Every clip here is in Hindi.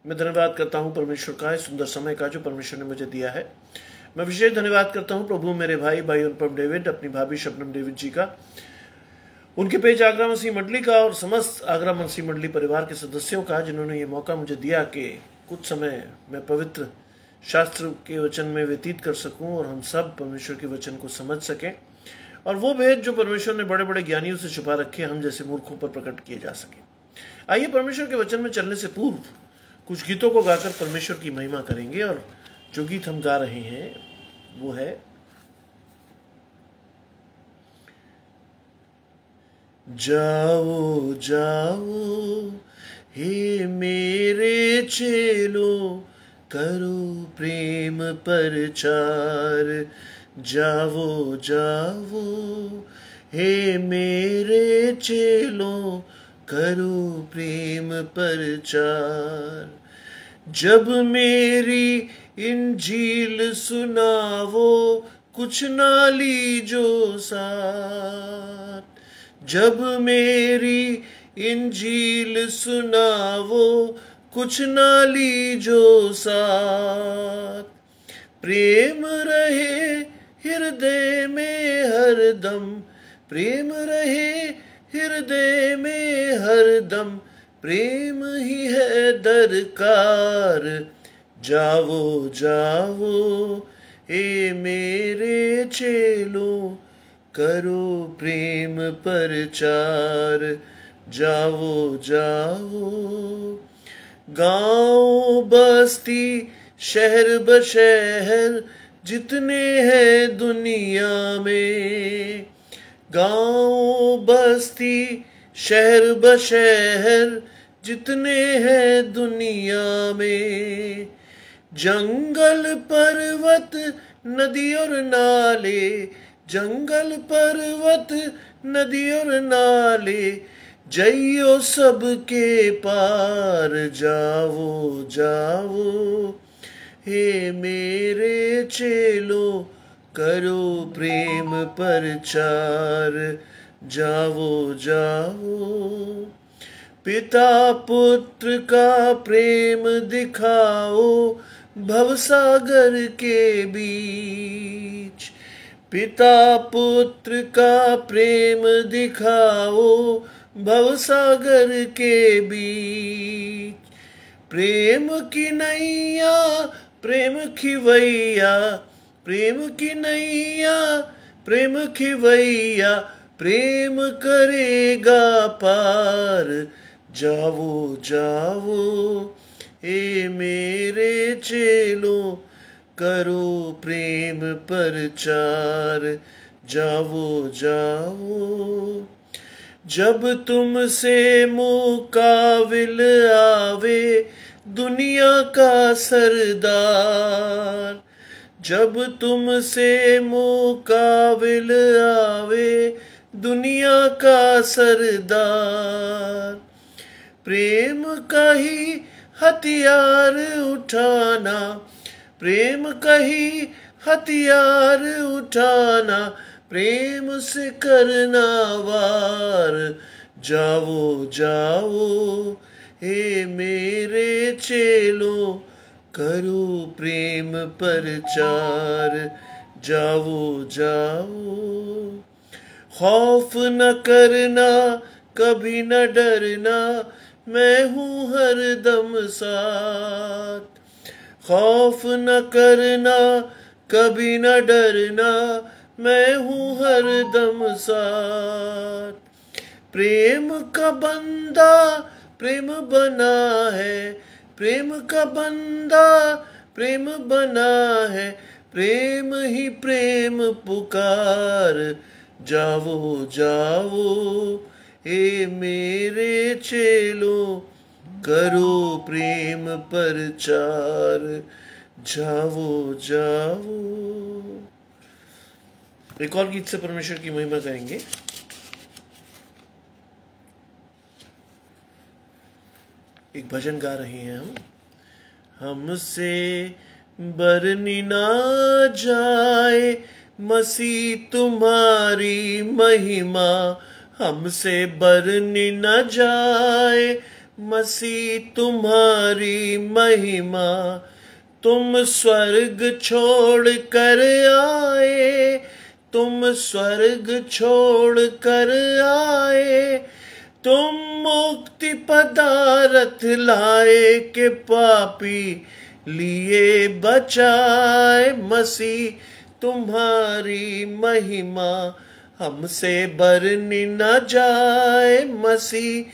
मैं धन्यवाद करता हूँ परमेश्वर का, इस सुंदर समय का जो परमेश्वर ने मुझे दिया है। मैं विशेष धन्यवाद करता हूँ प्रभु मेरे भाई अनुपम डेविड, अपनी भाभी शबनम डेविड जी का, उनके पेज आगरा मसीह मंडली का और समस्त आगरा मसीह मंडली परिवार के सदस्यों का, जिन्होंने ये मौका मुझे दिया कि कुछ समय मैं पवित्र शास्त्र के वचन में व्यतीत कर सकूं और हम सब परमेश्वर के वचन को समझ सकें और वो भेद जो परमेश्वर ने बड़े बड़े ज्ञानियों से छुपा रखे हम जैसे मूर्खों पर प्रकट किए जा सके। आइए परमेश्वर के वचन में चलने से पूर्व कुछ गीतों को गाकर परमेश्वर की महिमा करेंगे। और जो गीत हम गा रहे हैं वो है जाओ जाओ हे मेरे चेलों, करो प्रेम प्रचार। जाओ जाओ हे मेरे चेलों, करो प्रेम प्रचार। जब मेरी इंजील सुनावो, कुछ ना लीजो साथ। जब मेरी इंजील सुनावो, कुछ ना लीजो साथ। प्रेम रहे हृदय में हरदम, प्रेम रहे हृदय में हरदम, प्रेम ही है दरकार। जाओ जाओ हे मेरे चेलों, करो प्रेम प्रचार। जाओ जाओ गांव बस्ती शहर बशहर जितने हैं दुनिया में, गांव बस्ती शहर बशहर जितने हैं दुनिया में, जंगल पर्वत नदी और नाले, जंगल पर्वत नदी और नाले, जइयो सबके पार। जाओ जाओ हे मेरे चेलों, करो प्रेम प्रचार। जाओ जाओ पिता पुत्र का प्रेम दिखाओ, भवसागर के बीच। पिता पुत्र का प्रेम दिखाओ, भवसागर के बीच। प्रेम की नैया प्रेम खिवैया, प्रेम की नैया प्रेम खिवैया, प्रेम करेगा पार। जाओ जाओ ए मेरे चेलों, करो प्रेम प्रचार। जाओ जाओ जब तुमसे मुकाबिल आवे दुनिया का सरदार, जब तुमसे मुकाबिल आवे दुनिया का सरदार, प्रेम का ही हथियार उठाना, प्रेम का ही हथियार उठाना, प्रेम से करना वार। जाओ जाओ हे मेरे चेलों, करो प्रेम प्रचार। जाओ जाओ खौफ न करना, कभी न डरना, मैं हूँ हरदम साथ। खौफ न करना, कभी न डरना, मैं हूँ हरदम साथ। प्रेम का बंदा प्रेम बना है, प्रेम का बंदा प्रेम बना है, प्रेम ही प्रेम पुकार। जाओ जाओ ए मेरे चेलों, करो प्रेम प्रचार। जाओ जाओ। एक और गीत से परमेश्वर की महिमा करेंगे। एक भजन गा रहे हैं हम। हमसे बरनी ना जाए मसीह तुम्हारी महिमा, हमसे बरनी न जाए मसीह तुम्हारी महिमा। तुम स्वर्ग छोड़ कर आए, तुम स्वर्ग छोड़ कर आए, तुम मुक्ति पदारथ लाए के पापी लिए बचाए। मसीह तुम्हारी महिमा हमसे बरनी न जाए। मसीह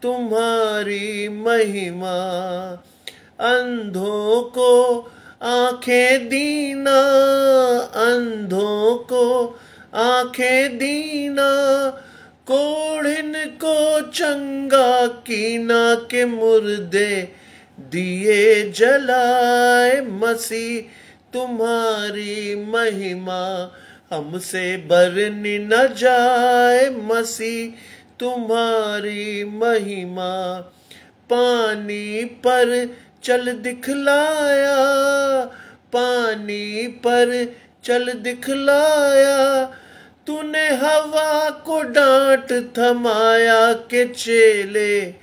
तुम्हारी महिमा। अंधों को आंखें दीना, अंधों को आंखें दीना, कोढ़िन को चंगा कीना के मुर्दे दिए जलाए। मसीह तुम्हारी महिमा हमसे बरनी न जाए। मसीह तुम्हारी महिमा। पानी पर चल दिखलाया, पानी पर चल दिखलाया, तूने हवा को डांट थमाया के चेले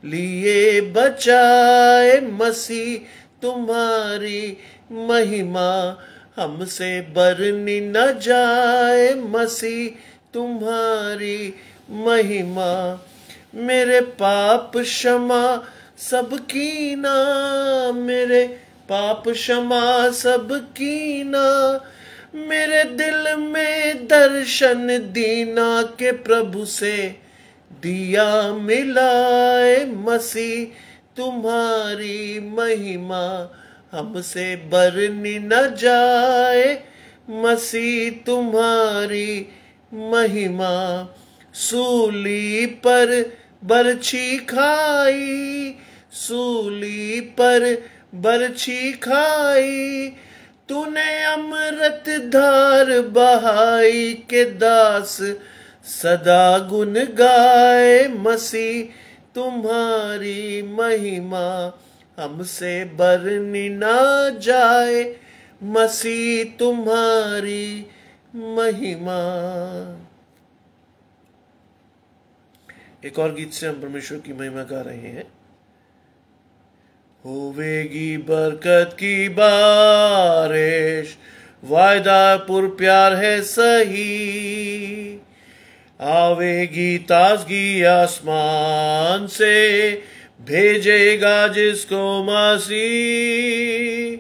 लिए बचाए। मसीह तुम्हारी महिमा हमसे बरनी न जाए। मसीह तुम्हारी महिमा। मेरे पाप क्षमा सब कीना, मेरे पाप क्षमा सब कीना, मेरे दिल में दर्शन दीना के प्रभु से दिया मिलाए। मसीह तुम्हारी महिमा हमसे बरनी न जाए। मसीह तुम्हारी महिमा। सूली पर बरछी खाई, सूली पर बरछी खाई, तूने अमृत धार बहाई के दास सदा गुन गाए। मसीह तुम्हारी महिमा हमसे बरनी न जाए। मसीह तुम्हारी महिमा। एक और गीत से हम परमेश्वर की महिमा गा रहे हैं। होवेगी बरकत की बारिश, वायदा पुर प्यार है सही, आवेगी ताजगी आसमान से, भेजेगा जिसको मसीह।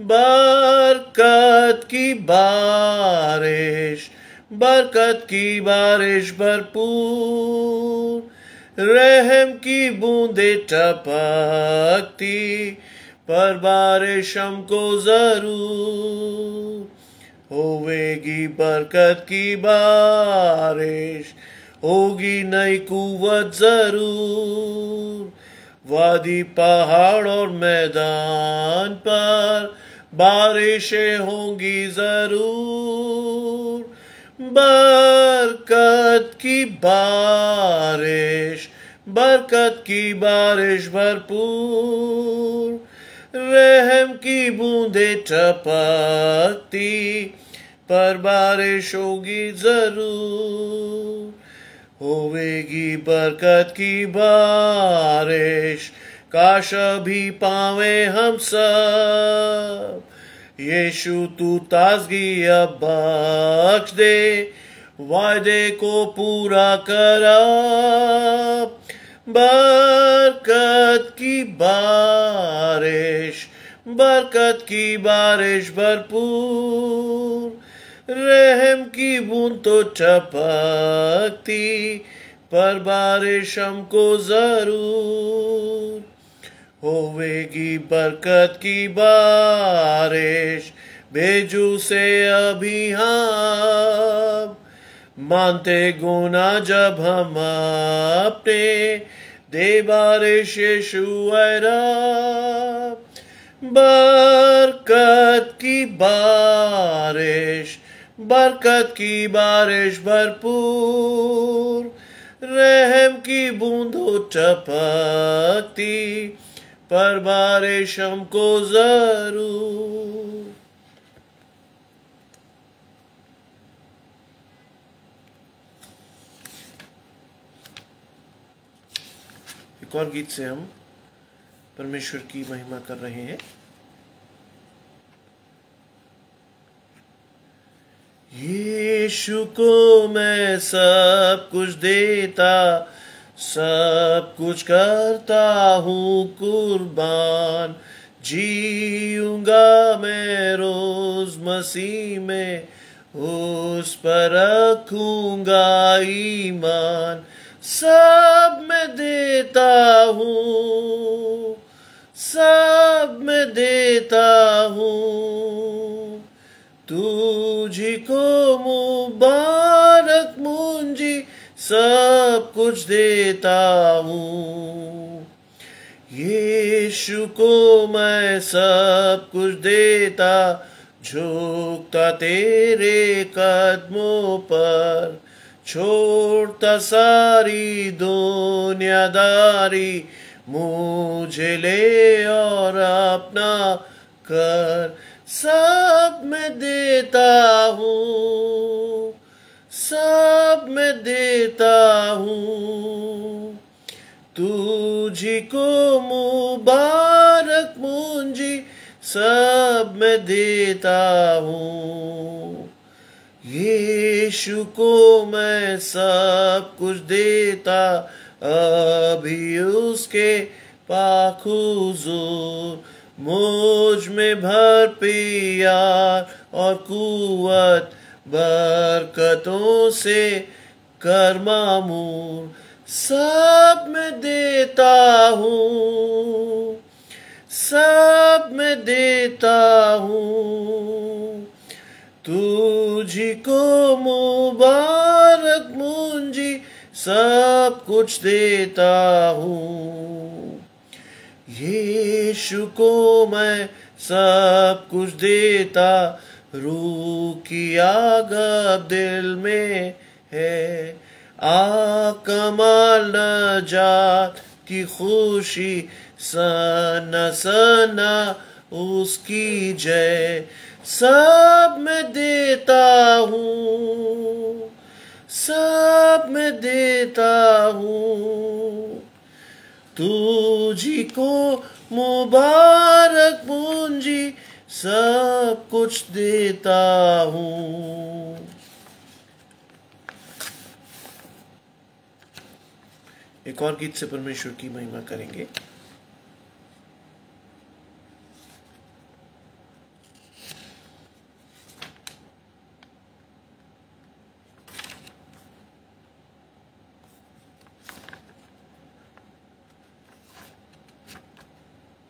बरकत की बारिश, बरकत की बारिश भरपूर, रहम की बूंदे टपकती, पर बारिश हमको जरूर। होवेगी बरकत की बारिश, होगी नई कुव्वत जरूर, वादी पहाड़ और मैदान पर बारिशें होंगी जरूर। बरकत की बारिश, बरकत की बारिश भरपूर, रहम की बूंदे टपकती, पर बारिश होगी जरूर। होवेगी बरकत की बारिश, काश अभी पावे हम सब, यीशु तू ताजगी अब बख्श दे, वादे को पूरा करा। बरकत की बारिश, बरकत की बारिश भरपूर, रहम की बूंद तो टपकती, पर बारिश हमको जरूर। होवेगी बरकत की बारिश, भेजू से अभी हम, मानते गुना जब हम अपने, दे बारिश यीशु ऐ रब। बरकत की बारिश, बरकत की बारिश भरपूर, रहम की बूंदों टपकती, पर बारिश हमको जरूर। एक और गीत से हम परमेश्वर की महिमा कर रहे हैं। यीशु को मैं सब कुछ देता, सब कुछ करता हूँ कुर्बान। जीऊंगा मैं रोज मसीह में, उस पर रखूंगा ईमान। सब मैं देता हूँ, सब मैं देता हूँ, तुझी को मुबारक मुंजी सब कुछ देता हूँ। यीशु को मैं सब कुछ देता, झुकता तेरे कदमों पर, छोड़ता सारी दुनियादारी, मुझे ले और अपना कर। सब मैं देता हूँ, सब मैं देता हूँ, तुझी को मुबारक मुंजी सब मैं देता हूँ। यीशु को मैं सब कुछ देता, अभी उसके पाक हुजूर, मुझ में भर प्यार और कुव्वत, बरकतों से कर मामूर। सब मैं देता हूँ, सब मैं देता हूँ, तुझी को मुबारक मुंजी सब कुछ देता हूँ। यीशु को मैं सब कुछ देता, रूह की आग अब दिल में है, कमाल नजात की खुशी, सना सना उसकी जय। सब मैं देता हूँ, सब मैं देता हूँ, तुझी को मुबारक मुंजी सब कुछ देता हूँ। एक और गीत से परमेश्वर की महिमा करेंगे।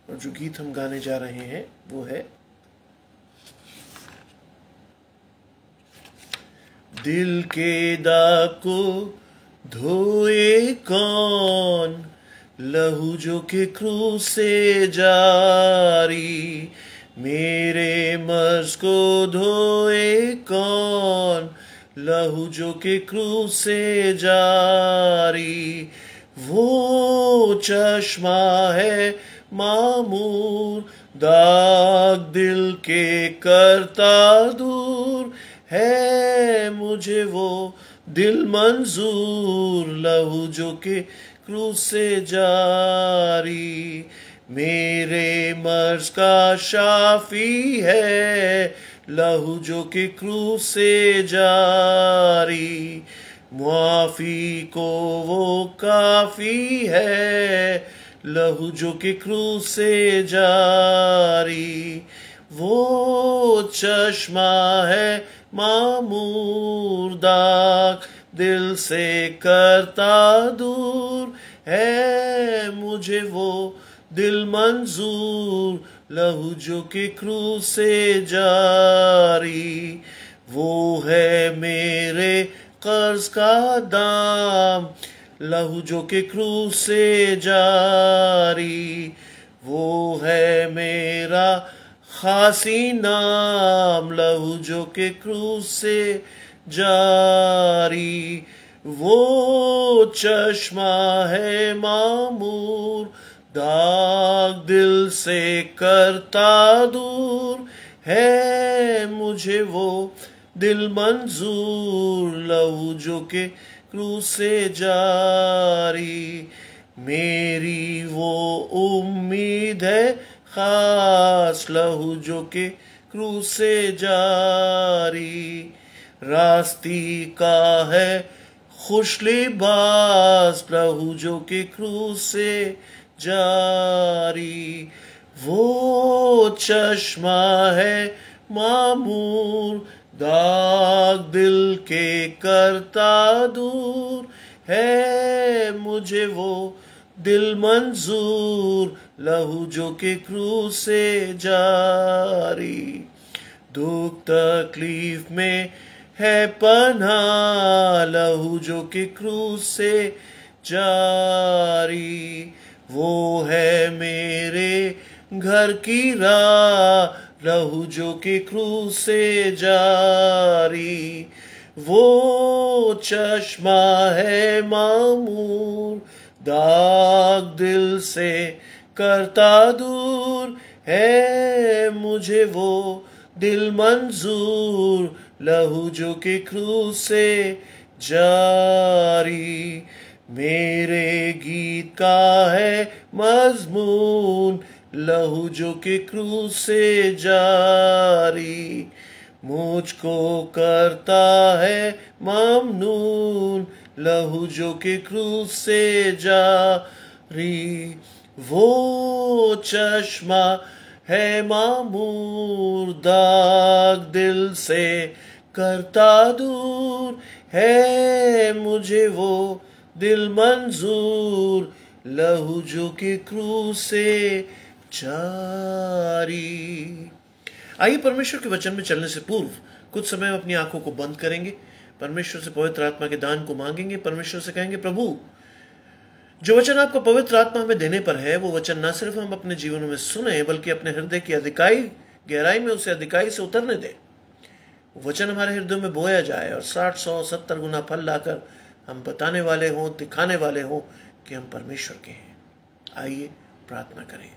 और जो गीत हम गाने जा रहे हैं वो है दिल के दाग को धोए कौन, लहू जो के क्रूस से जारी, मेरे मर्ज को धोए कौन, लहू जो के क्रूस से जारी। वो चश्मा है मामूर, दाग दिल के करता दूर, है मुझे वो दिल मंजूर, लहू जो के क्रूस से जारी। मेरे मर्ज का शाफी है, लहू जो के क्रूस से जारी। मुआफी को वो काफी है, लहू जो के क्रूस से जारी। वो चश्मा है मामूर, दाग दिल से करता दूर, है मुझे वो दिल मंजूर, लहू जो के क्रूस से जारी। वो है मेरे कर्ज का दाम, लहू जो के क्रूस से जारी। वो है मेरा खासी नाम, लहू जो के क्रूस से जारी। वो चश्मा है मामूर, दाग दिल से करता दूर, है मुझे वो दिल मंजूर, लहू जो के क्रूस से जारी। मेरी वो उम्मीद है खास लहू जो के क्रूस से जारी, रास्ती का है खुश लिबास लहू जो के क्रूस से जारी। वो चश्मा है मामूर दाग दिल के करता दूर, है मुझे वो दिल मंजूर लहू जो के क्रूस से जारी। दुख तकलीफ में है पनाह लहू जो के क्रूस से जारी। वो है मेरे घर की राह लहू जो के क्रूस से जारी। वो चश्मा है मामूर दाग दिल से करता दूर, है मुझे वो दिल मंजूर लहू जो के क्रूस से जारी। मेरे गीत का है मजमून लहू जो के क्रूस से जारी। मुझको करता है ममनून लहू जो के क्रूस से जारी। वो चश्मा है मामूर दाग दिल से करता दूर, है मुझे वो दिल मंजूर लहू जो के क्रूस से जारी। आइए परमेश्वर के वचन में चलने से पूर्व कुछ समय अपनी आंखों को बंद करेंगे, परमेश्वर से पवित्र आत्मा के दान को मांगेंगे, परमेश्वर से कहेंगे प्रभु जो वचन आपका पवित्र आत्मा हमें देने पर है वो वचन न सिर्फ हम अपने जीवनों में सुने बल्कि अपने हृदय की अधिकाई गहराई में उसे अधिकाई से उतरने दे। वचन हमारे हृदय में बोया जाए और 60, 100, 70 गुना फल लाकर हम बताने वाले हों, दिखाने वाले हों कि हम परमेश्वर के हैं। आइए प्रार्थना करें।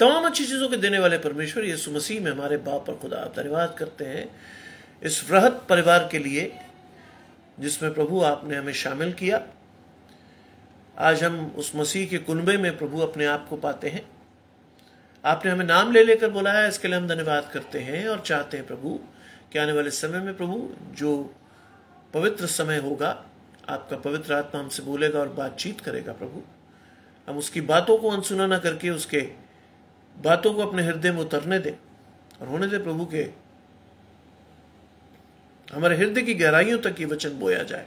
तमाम अच्छी चीजों के देने वाले परमेश्वर यीशु मसीह में हमारे बाप और खुदा धन्यवाद करते हैं इस वृहत परिवार के लिए जिसमें प्रभु आपने हमें शामिल किया। आज हम उस मसीह के कुनबे में प्रभु अपने आप को पाते हैं। आपने हमें नाम ले लेकर बुलाया, इसके लिए हम धन्यवाद करते हैं और चाहते हैं प्रभु कि आने वाले समय में प्रभु जो पवित्र समय होगा, आपका पवित्र आत्मा हमसे बोलेगा और बातचीत करेगा प्रभु, हम उसकी बातों को अनसुना न करके उसके बातों को अपने हृदय में उतरने दे और होने दे प्रभु के हमारे हृदय की गहराइयों तक ये वचन बोया जाए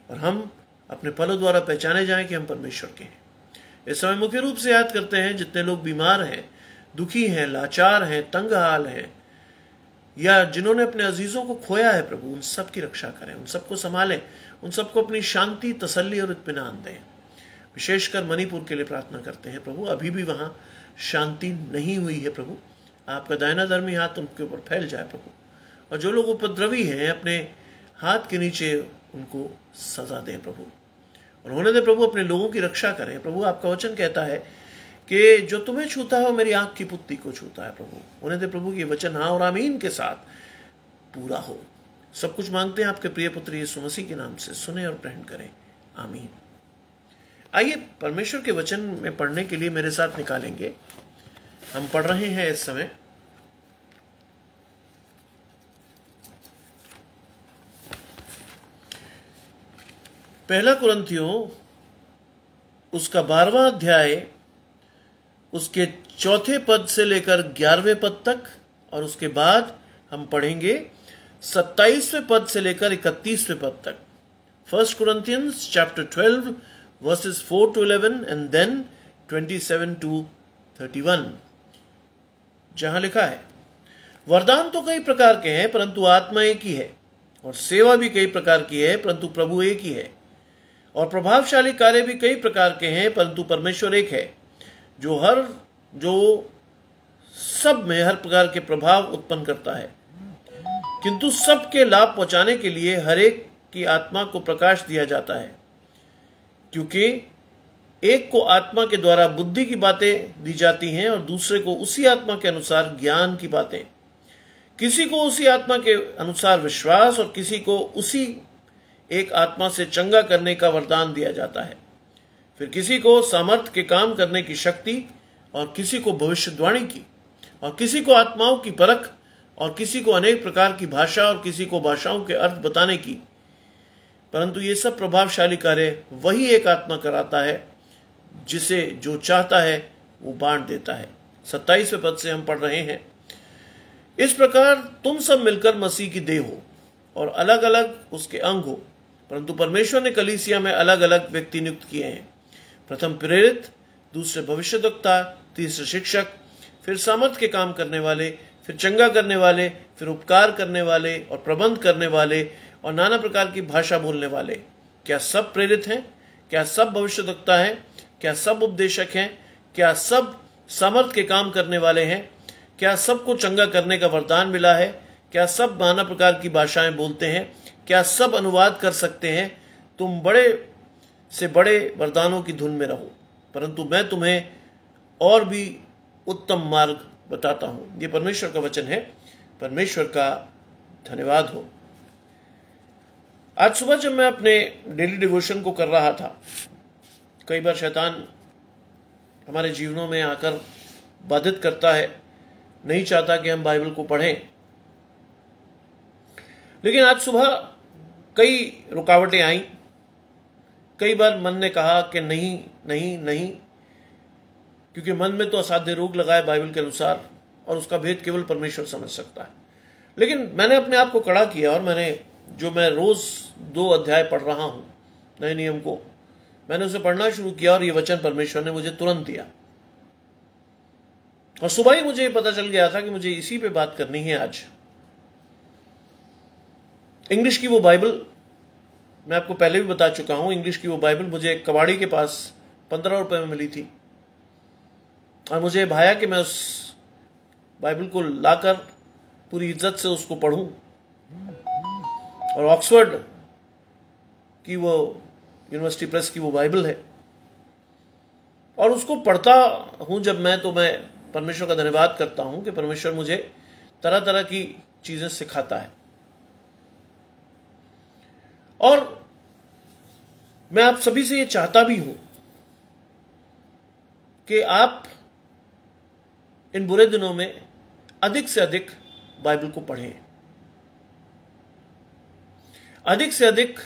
और हम अपने फलों द्वारा पहचाने जाएं कि हम परमेश्वर के हैं। इस समय मुख्य रूप से याद करते हैं जितने लोग बीमार हैं, दुखी हैं, लाचार हैं, तंग हाल हैं या जिन्होंने अपने अजीजों को खोया है प्रभु, उन सब की रक्षा करें, उन सबको संभालें, उन सबको अपनी शांति, तसल्ली और इत्मीनान दें। विशेषकर मणिपुर के लिए प्रार्थना करते हैं प्रभु, अभी भी वहां शांति नहीं हुई है प्रभु, आपका दाहिना धर्मी हाथ उनके ऊपर फैल जाए प्रभु, और जो लोग उपद्रवी हैं अपने हाथ के नीचे उनको सजा दें प्रभु, और होने दे प्रभु अपने लोगों की रक्षा करें प्रभु। आपका वचन कहता है कि जो तुम्हें छूता है वो मेरी आंख की पुत्ती को छूता है प्रभु। होने दे प्रभु कि वचन हाँ और आमीन के साथ पूरा हो। सब कुछ मांगते हैं आपके प्रिय पुत्र यीशु मसीह के नाम से, सुने और ग्रहण करें, आमीन। आइए परमेश्वर के वचन में पढ़ने के लिए मेरे साथ निकालेंगे। हम पढ़ रहे हैं इस समय पहला कुरिन्थियों उसका 12वां अध्याय उसके 4 पद से लेकर 11वें पद तक, और उसके बाद हम पढ़ेंगे 27वें पद से लेकर 31वें पद तक। 1 Corinthians chapter 12 verses 4 to 11 and then 27 to 31, जहां लिखा है, वरदान तो कई प्रकार के हैं परंतु आत्मा एक ही है, और सेवा भी कई प्रकार की है परंतु प्रभु एक ही है, और प्रभावशाली कार्य भी कई प्रकार के हैं परंतु परमेश्वर एक है, जो सब में हर प्रकार के प्रभाव उत्पन्न करता है, किंतु सबके लाभ पहुंचाने के लिए हर एक की आत्मा को प्रकाश दिया जाता है, क्योंकि एक को आत्मा के द्वारा बुद्धि की बातें दी जाती हैं और दूसरे को उसी आत्मा के अनुसार ज्ञान की बातें, किसी को उसी आत्मा के अनुसार विश्वास और किसी को उसी एक आत्मा से चंगा करने का वरदान दिया जाता है। फिर किसी को सामर्थ के काम करने की शक्ति, और किसी को भविष्यवाणी की, और किसी को आत्माओं की परख, और किसी को अनेक प्रकार की भाषा, और किसी को भाषाओं के अर्थ बताने की। परंतु ये सब प्रभावशाली कार्य वही एक आत्मा कराता है, जिसे जो चाहता है वो बांट देता है। 27वें पद से हम पढ़ रहे हैं, इस प्रकार तुम सब मिलकर मसीह की देह हो और अलग अलग उसके अंग हो, परंतु परमेश्वर ने कलीसिया में अलग अलग व्यक्ति नियुक्त किए हैं। प्रथम प्रेरित, दूसरे भविष्यद्वक्ता, तीसरे शिक्षक, फिर सामर्थ के काम करने वाले, फिर चंगा करने वाले, फिर उपकार करने वाले और प्रबंध करने वाले और नाना प्रकार की भाषा बोलने वाले। क्या सब प्रेरित हैं? क्या सब भविष्यद्वक्ता हैं? क्या सब उपदेशक हैं? क्या सब सामर्थ के काम करने वाले हैं? क्या सबको चंगा करने का वरदान मिला है? क्या सब नाना प्रकार की भाषाएं बोलते हैं? क्या सब अनुवाद कर सकते हैं? तुम बड़े से बड़े वरदानों की धुन में रहो, परंतु मैं तुम्हें और भी उत्तम मार्ग बताता हूं। ये परमेश्वर का वचन है। परमेश्वर का धन्यवाद हो। आज सुबह जब मैं अपने डेली डिवोशन को कर रहा था, कई बार शैतान हमारे जीवनों में आकर बाधित करता है, नहीं चाहता कि हम बाइबल को पढ़ें। लेकिन आज सुबह कई रुकावटें आईं। कई बार मन ने कहा कि नहीं नहीं नहीं, क्योंकि मन में तो असाध्य रोग लगा है बाइबल के अनुसार, और उसका भेद केवल परमेश्वर समझ सकता है। लेकिन मैंने अपने आप को कड़ा किया और मैं रोज 2 अध्याय पढ़ रहा हूं नए नियम को, मैंने उसे पढ़ना शुरू किया और ये वचन परमेश्वर ने मुझे तुरंत दिया। और सुबह ही मुझे पता चल गया था कि मुझे इसी पे बात करनी है आज। इंग्लिश की वो बाइबल, मैं आपको पहले भी बता चुका हूं, इंग्लिश की वो बाइबल मुझे एक कबाड़ी के पास 15 रुपए में मिली थी, और मुझे भाया कि मैं उस बाइबल को लाकर पूरी इज्जत से उसको पढ़ूं। और ऑक्सफोर्ड की वो यूनिवर्सिटी प्रेस की वो बाइबल है, और उसको पढ़ता हूं जब मैं परमेश्वर का धन्यवाद करता हूं कि परमेश्वर मुझे तरह तरह की चीजें सिखाता है। और मैं आप सभी से ये चाहता भी हूं कि आप इन बुरे दिनों में अधिक से अधिक बाइबल को पढ़ें। अधिक से अधिक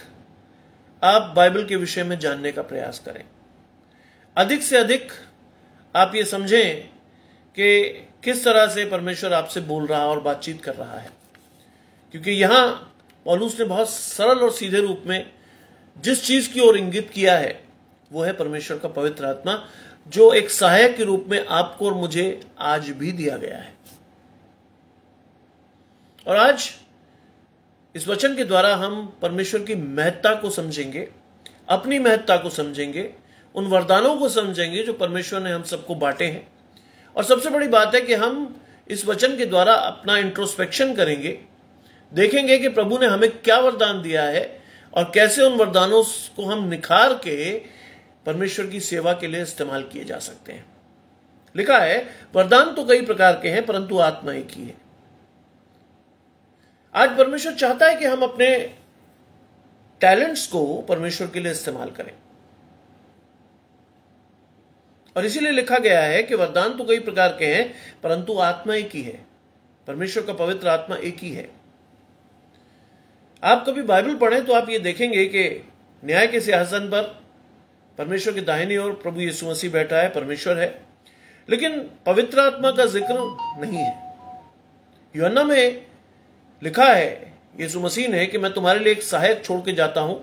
आप बाइबल के विषय में जानने का प्रयास करें। अधिक से अधिक आप ये समझें कि किस तरह से परमेश्वर आपसे बोल रहा और बातचीत कर रहा है, क्योंकि यहां पौलुस ने बहुत सरल और सीधे रूप में जिस चीज की ओर इंगित किया है वो है परमेश्वर का पवित्र आत्मा, जो एक सहायक के रूप में आपको और मुझे आज भी दिया गया है। और आज इस वचन के द्वारा हम परमेश्वर की महत्ता को समझेंगे, अपनी महत्ता को समझेंगे, उन वरदानों को समझेंगे जो परमेश्वर ने हम सबको बांटे हैं। और सबसे बड़ी बात है कि हम इस वचन के द्वारा अपना इंट्रोस्पेक्शन करेंगे, देखेंगे कि प्रभु ने हमें क्या वरदान दिया है और कैसे उन वरदानों को हम निखार के परमेश्वर की सेवा के लिए इस्तेमाल किए जा सकते हैं। लिखा है वरदान तो कई प्रकार के हैं, परंतु आत्मा एक ही है। आज परमेश्वर चाहता है कि हम अपने टैलेंट्स को परमेश्वर के लिए इस्तेमाल करें, और इसीलिए लिखा गया है कि वरदान तो कई प्रकार के हैं, परंतु आत्मा एक ही है। परमेश्वर का पवित्र आत्मा एक ही है। आप कभी बाइबल पढ़ें तो आप ये देखेंगे कि न्याय के सिंहासन पर परमेश्वर की दाहिनी ओर प्रभु यीशु मसीह बैठा है, परमेश्वर है, लेकिन पवित्र आत्मा का जिक्र नहीं है। यूहन्ना में लिखा है यीशु मसीह ने कि मैं तुम्हारे लिए एक सहायक छोड़ के जाता हूं,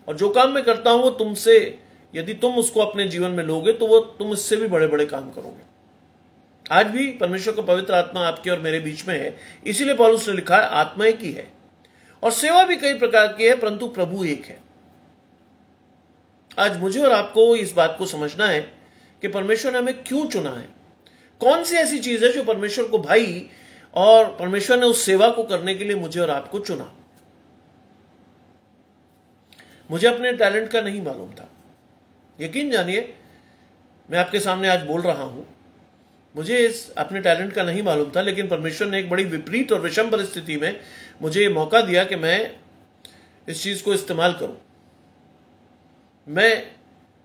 और जो काम मैं करता हूं वो तुमसे, यदि तुम उसको अपने जीवन में लोगे तो वो तुम इससे भी बड़े बड़े काम करोगे। आज भी परमेश्वर का पवित्र आत्मा आपके और मेरे बीच में है। इसीलिए पौलुस ने लिखा है आत्मा एक ही है, और सेवा भी कई प्रकार की है, परंतु प्रभु एक है। आज मुझे और आपको इस बात को समझना है कि परमेश्वर ने हमें क्यों चुना है, कौन सी ऐसी चीज है जो परमेश्वर को भाई, और परमेश्वर ने उस सेवा को करने के लिए मुझे और आपको चुना। मुझे अपने टैलेंट का नहीं मालूम था, यकीन जानिए मैं आपके सामने आज बोल रहा हूं, मुझे अपने टैलेंट का नहीं मालूम था, लेकिन परमेश्वर ने एक बड़ी विपरीत और विषम परिस्थिति में मुझे ये मौका दिया कि मैं इस चीज को इस्तेमाल करो। मैं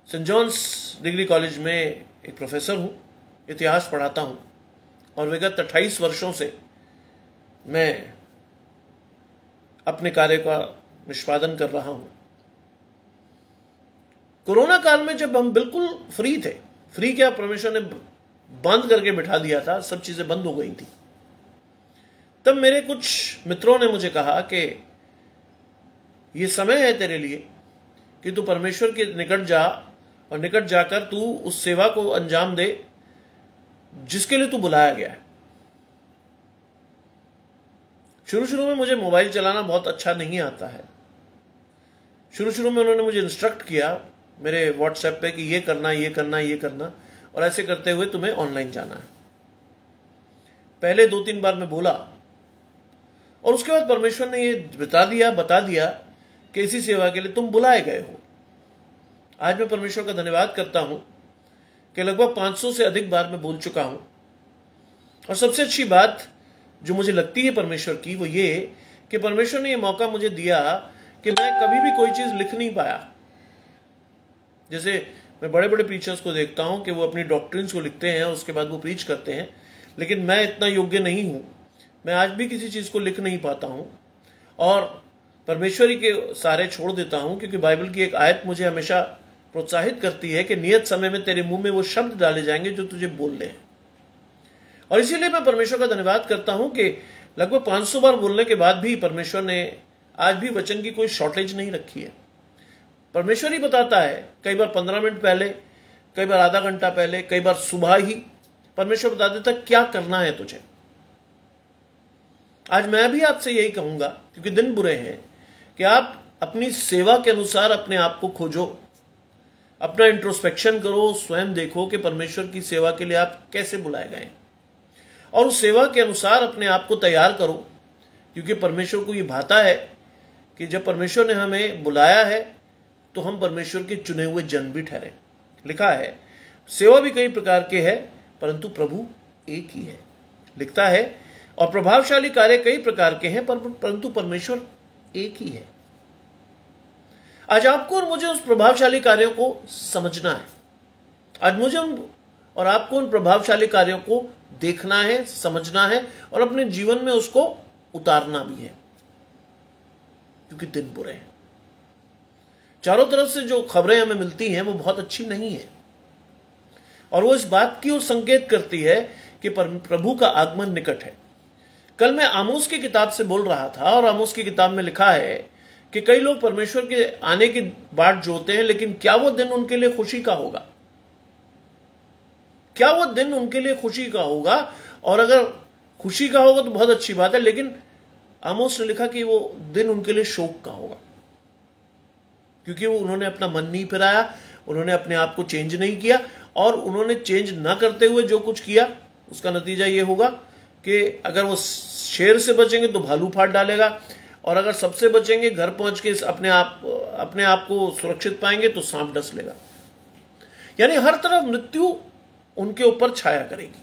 सेंट जॉन्स डिग्री कॉलेज में एक प्रोफेसर हूं, इतिहास पढ़ाता हूं और विगत 28 वर्षों से मैं अपने कार्य का निष्पादन कर रहा हूं। कोरोना काल में जब हम बिल्कुल फ्री थे, फ्री क्या, परमेश्वर ने बंद करके बिठा दिया था, सब चीजें बंद हो गई थी, तब मेरे कुछ मित्रों ने मुझे कहा कि ये समय है तेरे लिए कि तू परमेश्वर के निकट जा और निकट जाकर तू उस सेवा को अंजाम दे जिसके लिए तू बुलाया गया है। शुरू में मुझे मोबाइल चलाना बहुत अच्छा नहीं आता है। शुरू में उन्होंने मुझे इंस्ट्रक्ट किया मेरे व्हाट्सएप पे कि ये करना, ये करना, ये करना, और ऐसे करते हुए तुम्हें ऑनलाइन जाना है। पहले 2-3 बार मैं बोला और उसके बाद परमेश्वर ने ये बता दिया कि इसी सेवा के लिए तुम बुलाए गए हो। आज मैं परमेश्वर का धन्यवाद करता हूं कि लगभग 500 से अधिक बार मैं बोल चुका हूं। और सबसे अच्छी बात जो मुझे लगती है परमेश्वर की, वो ये कि परमेश्वर ने ये मौका मुझे दिया कि मैं कभी भी कोई चीज लिख नहीं पाया। जैसे मैं बड़े बड़े प्रीचर्स को देखता हूं कि वो अपनी डॉक्ट्रिन्स को लिखते हैं और उसके बाद वो प्रीच करते हैं, लेकिन मैं इतना योग्य नहीं हूं। मैं आज भी किसी चीज को लिख नहीं पाता हूं और परमेश्वरी के सारे छोड़ देता हूं, क्योंकि बाइबल की एक आयत मुझे हमेशा प्रोत्साहित करती है कि नियत समय में तेरे मुंह में वो शब्द डाले जाएंगे जो तुझे बोलने हैं। और इसीलिए मैं परमेश्वर का धन्यवाद करता हूं कि लगभग 500 बार बोलने के बाद भी परमेश्वर ने आज भी वचन की कोई शॉर्टेज नहीं रखी है। परमेश्वर ही बताता है, कई बार 15 मिनट पहले, कई बार आधा घंटा पहले, कई बार सुबह ही परमेश्वर बता देता क्या करना है तुझे। आज मैं भी आपसे यही कहूंगा, क्योंकि दिन बुरे हैं, कि आप अपनी सेवा के अनुसार अपने आप को खोजो, अपना इंट्रोस्पेक्शन करो, स्वयं देखो कि परमेश्वर की सेवा के लिए आप कैसे बुलाए गए और उस सेवा के अनुसार अपने आप को तैयार करो, क्योंकि परमेश्वर को ये भाता है कि जब परमेश्वर ने हमें बुलाया है तो हम परमेश्वर के चुने हुए जन भी ठहरे। लिखा है सेवा भी कई प्रकार के है परंतु प्रभु एक ही है। लिखता है और प्रभावशाली कार्य कई प्रकार के हैं परंतु परमेश्वर एक ही है। आज आपको और मुझे उस प्रभावशाली कार्यों को समझना है। आज मुझे और आपको उन प्रभावशाली कार्यों को देखना है, समझना है और अपने जीवन में उसको उतारना भी है, क्योंकि दिन बुरे हैं। चारों तरफ से जो खबरें हमें मिलती हैं वो बहुत अच्छी नहीं है और वो इस बात की ओर संकेत करती है कि प्रभु का आगमन निकट है। कल मैं आमोस की किताब से बोल रहा था और आमोस की किताब में लिखा है कि कई लोग परमेश्वर के आने की बाट जोते हैं, लेकिन क्या वो दिन उनके लिए खुशी का होगा? क्या वो दिन उनके लिए खुशी का होगा? और अगर खुशी का होगा तो बहुत अच्छी बात है, लेकिन आमोस ने लिखा कि वो दिन उनके लिए शोक का होगा, क्योंकि वो उन्होंने अपना मन नहीं फिराया, उन्होंने अपने आप को चेंज नहीं किया और उन्होंने चेंज ना करते हुए जो कुछ किया उसका नतीजा ये होगा कि अगर वो शेर से बचेंगे तो भालू फाड़ डालेगा और अगर सबसे बचेंगे, घर पहुंच के अपने आप को सुरक्षित पाएंगे तो सांप डस लेगा। यानी हर तरफ मृत्यु उनके ऊपर छाया करेगी।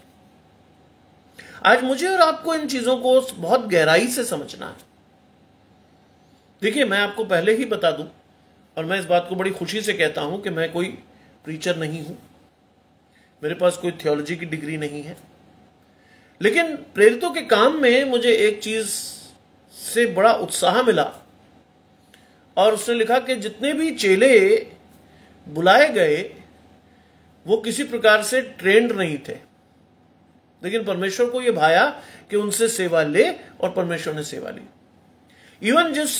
आज मुझे और आपको इन चीजों को बहुत गहराई से समझना है। देखिए, मैं आपको पहले ही बता दूं और मैं इस बात को बड़ी खुशी से कहता हूं कि मैं कोई प्रीचर नहीं हूं, मेरे पास कोई थियोलॉजी की डिग्री नहीं है, लेकिन प्रेरितों के काम में मुझे एक चीज से बड़ा उत्साह मिला और उसने लिखा कि जितने भी चेले बुलाए गए वो किसी प्रकार से ट्रेंड नहीं थे, लेकिन परमेश्वर को यह भाया कि उनसे सेवा ले और परमेश्वर ने सेवा ली। इवन जिस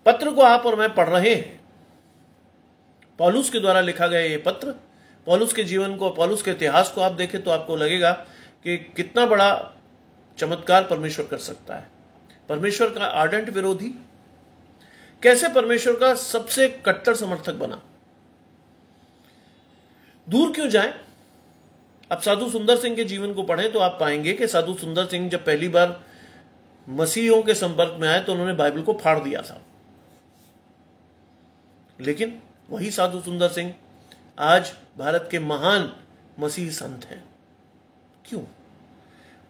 पत्र को आप और मैं पढ़ रहे हैं, पौलुस के द्वारा लिखा गया ये पत्र, पौलुस के जीवन को, पौलुस के इतिहास को आप देखें तो आपको लगेगा कि कितना बड़ा चमत्कार परमेश्वर कर सकता है। परमेश्वर का आर्डेंट विरोधी कैसे परमेश्वर का सबसे कट्टर समर्थक बना। दूर क्यों जाएं? अब साधु सुंदर सिंह के जीवन को पढ़ें तो आप पाएंगे कि साधु सुंदर सिंह जब पहली बार मसीहियों के संपर्क में आए तो उन्होंने बाइबल को फाड़ दिया था, लेकिन वही साधु सुंदर सिंह आज भारत के महान मसीही संत हैं। क्यों?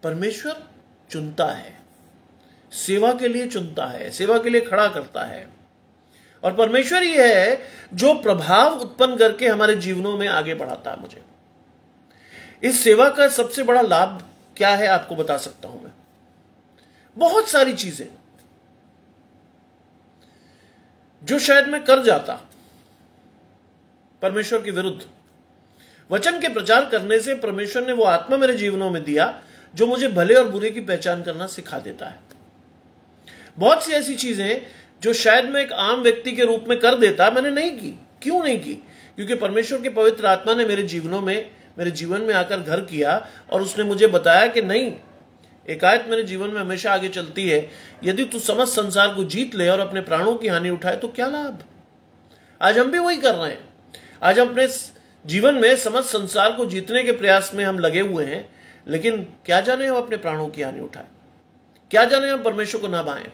परमेश्वर चुनता है, सेवा के लिए चुनता है, सेवा के लिए खड़ा करता है। और परमेश्वर ही है जो प्रभाव उत्पन्न करके हमारे जीवनों में आगे बढ़ाता है मुझे। इस सेवा का सबसे बड़ा लाभ क्या है आपको बता सकता हूं मैं। बहुत सारी चीजें जो शायद मैं कर जाता परमेश्वर के विरुद्ध, वचन के प्रचार करने से परमेश्वर ने वो आत्मा मेरे जीवनों में दिया जो मुझे भले और बुरे की पहचान करना सिखा देता है। बहुत सी ऐसी चीजें जो शायद मैं एक आम व्यक्ति के रूप में कर देता, मैंने नहीं की। क्यों नहीं की? क्योंकि परमेश्वर के पवित्र आत्मा ने मेरे जीवन में आकर घर किया और उसने मुझे बताया कि नहीं, एक आयत मेरे जीवन में हमेशा आगे चलती है, यदि तू समस्त संसार को जीत ले और अपने प्राणों की हानि उठाए तो क्या लाभ। आज हम भी वही कर रहे हैं। आज हम अपने जीवन में समस्त संसार को जीतने के प्रयास में हम लगे हुए हैं, लेकिन क्या जाने हम अपने प्राणों की हानि उठाए, क्या जाने हम परमेश्वर को ना भाएं।